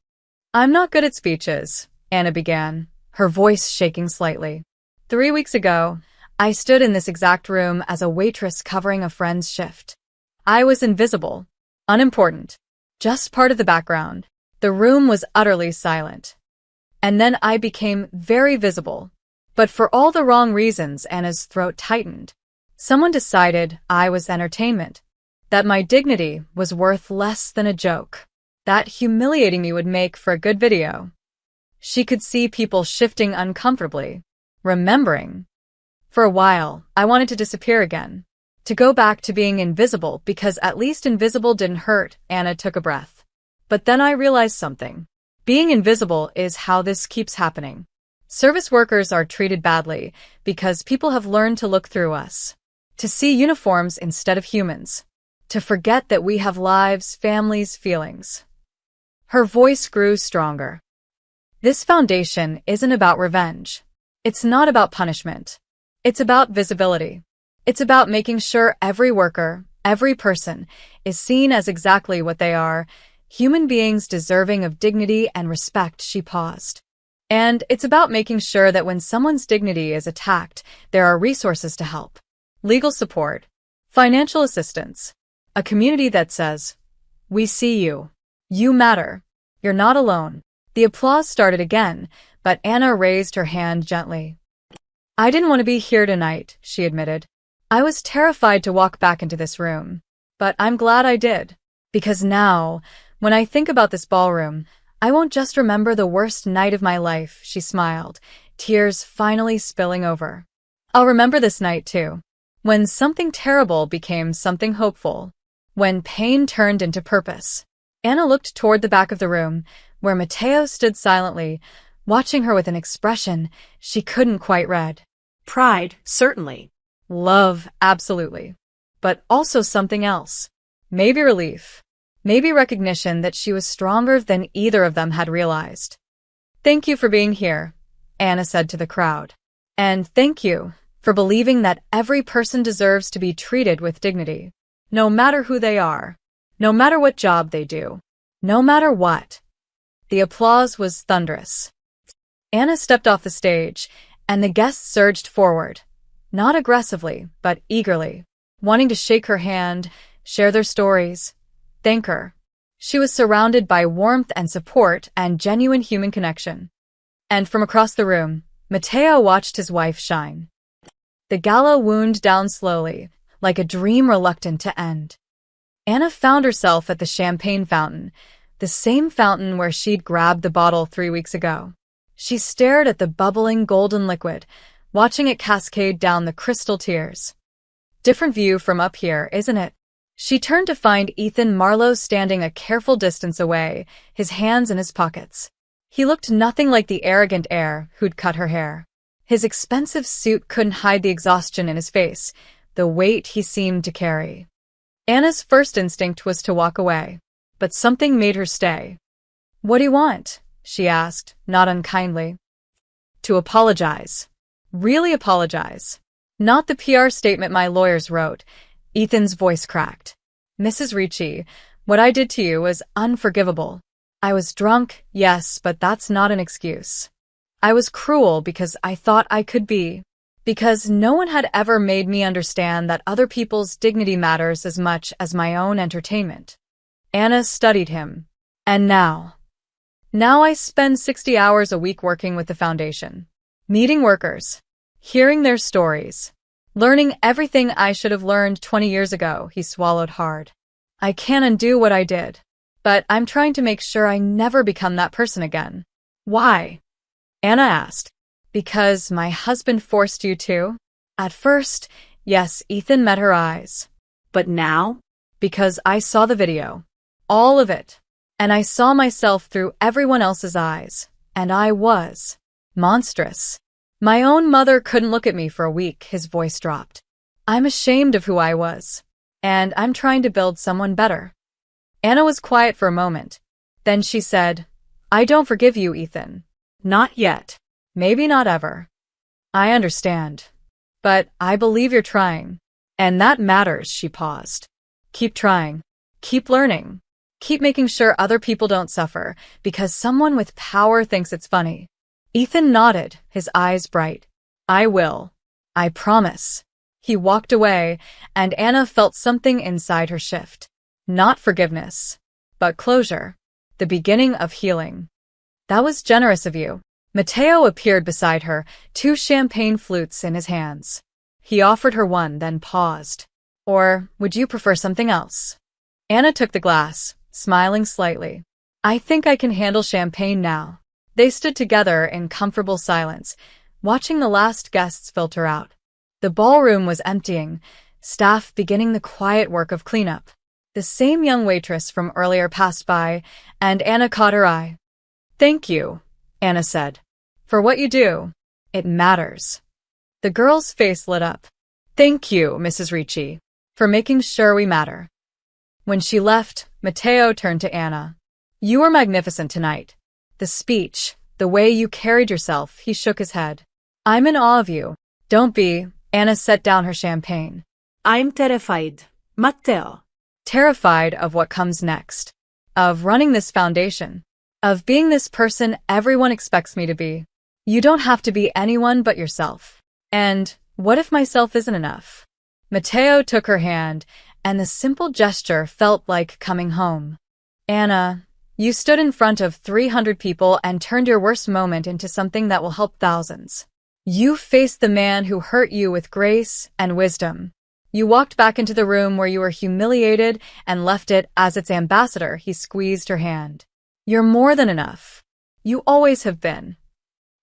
"I'm not good at speeches," Anna began, her voice shaking slightly. 3 weeks ago, I stood in this exact room as a waitress covering a friend's shift. I was invisible, unimportant, just part of the background. The room was utterly silent. And then I became very visible. But for all the wrong reasons, Anna's throat tightened. Someone decided I was entertainment. That my dignity was worth less than a joke. That humiliating me would make for a good video. She could see people shifting uncomfortably, remembering. For a while, I wanted to disappear again. To go back to being invisible because at least invisible didn't hurt. Anna took a breath. But then I realized something. Being invisible is how this keeps happening. Service workers are treated badly because people have learned to look through us. To see uniforms instead of humans. To forget that we have lives, families, feelings. Her voice grew stronger. This foundation isn't about revenge. It's not about punishment. It's about visibility. It's about making sure every worker, every person, is seen as exactly what they are, human beings deserving of dignity and respect. She paused. And it's about making sure that when someone's dignity is attacked, there are resources to help. Legal support, financial assistance, a community that says, "We see you. You matter. You're not alone." The applause started again, but Anna raised her hand gently. I didn't want to be here tonight, she admitted. I was terrified to walk back into this room. But I'm glad I did. Because now, when I think about this ballroom, I won't just remember the worst night of my life, she smiled, tears finally spilling over. I'll remember this night too. When something terrible became something hopeful. When pain turned into purpose. Anna looked toward the back of the room, where Mateo stood silently, watching her with an expression she couldn't quite read. Pride, certainly. Love, absolutely. But also something else. Maybe relief. Maybe recognition that she was stronger than either of them had realized. Thank you for being here, Anna said to the crowd. And thank you for believing that every person deserves to be treated with dignity. No matter who they are. No matter what job they do. No matter what. The applause was thunderous. Anna stepped off the stage, and the guests surged forward. Not aggressively, but eagerly, wanting to shake her hand, share their stories, thank her. She was surrounded by warmth and support and genuine human connection. And from across the room, Mateo watched his wife shine. The gala wound down slowly, like a dream reluctant to end. Anna found herself at the champagne fountain, the same fountain where she'd grabbed the bottle 3 weeks ago. She stared at the bubbling golden liquid, watching it cascade down the crystal tears. Different view from up here, isn't it? She turned to find Ethan Marlowe standing a careful distance away, his hands in his pockets. He looked nothing like the arrogant heir who'd cut her hair. His expensive suit couldn't hide the exhaustion in his face, the weight he seemed to carry. Anna's first instinct was to walk away, but something made her stay. What do you want? She asked, not unkindly. To apologize. Really apologize. Not the PR statement my lawyers wrote. Ethan's voice cracked. Mrs. Ricci, what I did to you was unforgivable. I was drunk, yes, but that's not an excuse. I was cruel because I thought I could be. Because no one had ever made me understand that other people's dignity matters as much as my own entertainment. Anna studied him. And now I spend 60 hours a week working with the foundation. Meeting workers. Hearing their stories. Learning everything I should have learned 20 years ago, he swallowed hard. I can't undo what I did. But I'm trying to make sure I never become that person again. Why? Anna asked. Because my husband forced you to? At first, yes, Ethan met her eyes. But now? Because I saw the video. All of it. And I saw myself through everyone else's eyes. And I was monstrous. My own mother couldn't look at me for a week, his voice dropped. I'm ashamed of who I was. And I'm trying to build someone better. Anna was quiet for a moment. Then she said, I don't forgive you, Ethan. Not yet. Maybe not ever. I understand. But I believe you're trying. And that matters, she paused. Keep trying. Keep learning. Keep making sure other people don't suffer, because someone with power thinks it's funny. Ethan nodded, his eyes bright. I will. I promise. He walked away, and Anna felt something inside her shift. Not forgiveness, but closure. The beginning of healing. That was generous of you. Mateo appeared beside her, 2 champagne flutes in his hands. He offered her one, then paused. Or would you prefer something else? Anna took the glass, smiling slightly. I think I can handle champagne now. They stood together in comfortable silence, watching the last guests filter out. The ballroom was emptying, staff beginning the quiet work of cleanup. The same young waitress from earlier passed by, and Anna caught her eye. Thank you, Anna said. For what you do. It matters. The girl's face lit up. Thank you, Mrs. Ricci, for making sure we matter. When she left, Mateo turned to Anna. You were magnificent tonight. The speech, the way you carried yourself, he shook his head. I'm in awe of you. Don't be. Anna set down her champagne. I'm terrified. Matteo. Terrified of what comes next. Of running this foundation. Of being this person everyone expects me to be. You don't have to be anyone but yourself. And what if myself isn't enough? Mateo took her hand, and the simple gesture felt like coming home. Anna, You stood in front of 300 people and turned your worst moment into something that will help thousands. You faced the man who hurt you with grace and wisdom. You walked back into the room where you were humiliated and left it as its ambassador. He squeezed her hand. You're more than enough. You always have been.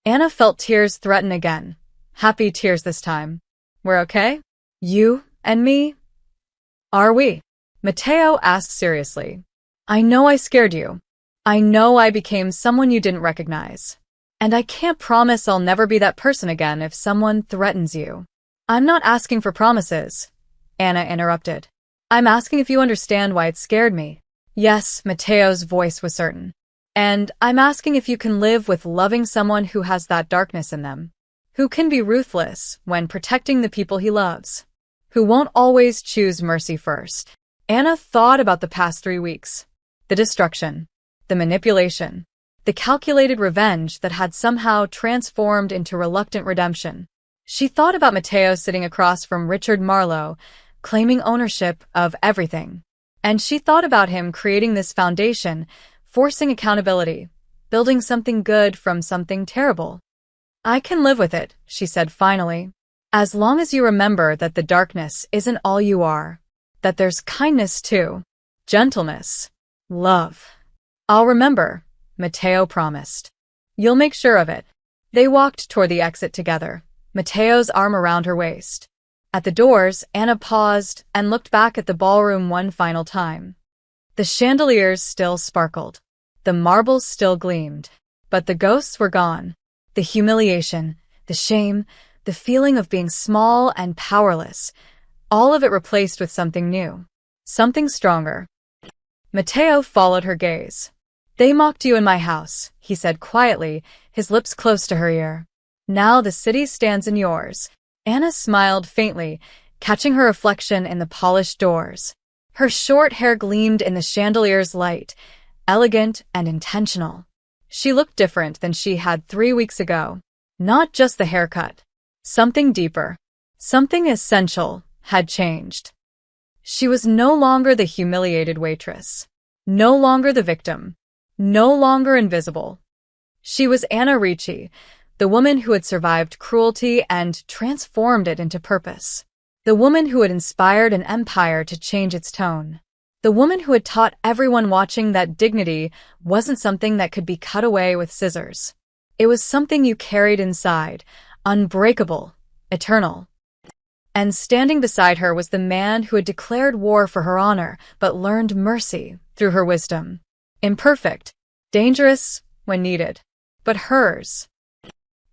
Anna felt tears threaten again. Happy tears this time. We're okay? You and me? Are we? Mateo asked seriously. I know I scared you. I know I became someone you didn't recognize. And I can't promise I'll never be that person again if someone threatens you. I'm not asking for promises, Anna interrupted. I'm asking if you understand why it scared me. Yes, Mateo's voice was certain. And I'm asking if you can live with loving someone who has that darkness in them, who can be ruthless when protecting the people he loves, who won't always choose mercy first. Anna thought about the past 3 weeks. The destruction, the manipulation, the calculated revenge that had somehow transformed into reluctant redemption. She thought about Mateo sitting across from Richard Marlowe, claiming ownership of everything. And she thought about him creating this foundation, forcing accountability, building something good from something terrible. I can live with it, she said finally, as long as you remember that the darkness isn't all you are, that there's kindness too, gentleness, love. I'll remember, Mateo promised. You'll make sure of it. They walked toward the exit together, Mateo's arm around her waist. At the doors, Anna paused and looked back at the ballroom one final time. The chandeliers still sparkled. The marbles still gleamed. But the ghosts were gone. The humiliation, the shame, the feeling of being small and powerless, all of it replaced with something new. Something stronger. Mateo followed her gaze. They mocked you in my house, he said quietly, his lips close to her ear. Now the city stands in yours. Anna smiled faintly, catching her reflection in the polished doors. Her short hair gleamed in the chandelier's light, elegant and intentional. She looked different than she had 3 weeks ago. Not just the haircut. Something deeper, something essential had changed. She was no longer the humiliated waitress. No longer the victim. No longer invisible. She was Anna Ricci, the woman who had survived cruelty and transformed it into purpose. The woman who had inspired an empire to change its tone. The woman who had taught everyone watching that dignity wasn't something that could be cut away with scissors. It was something you carried inside, unbreakable, eternal. And standing beside her was the man who had declared war for her honor, but learned mercy through her wisdom. Imperfect, dangerous when needed, but hers.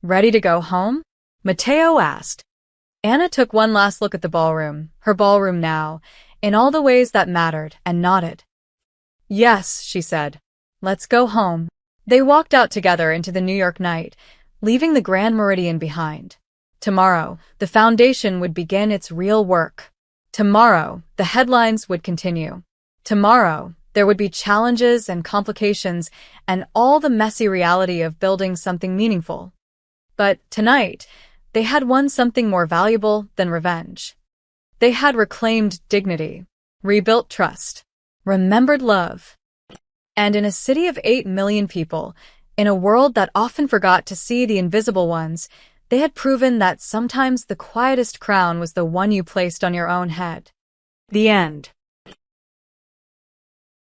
Ready to go home? Mateo asked. Anna took one last look at the ballroom, her ballroom now, in all the ways that mattered, and nodded. Yes, she said. Let's go home. They walked out together into the New York night, leaving the Grand Meridian behind. Tomorrow, the foundation would begin its real work. Tomorrow, the headlines would continue. Tomorrow, there would be challenges and complications and all the messy reality of building something meaningful. But tonight, they had won something more valuable than revenge. They had reclaimed dignity, rebuilt trust, remembered love. And in a city of 8 million people, in a world that often forgot to see the invisible ones, they had proven that sometimes the quietest crown was the one you placed on your own head. The end.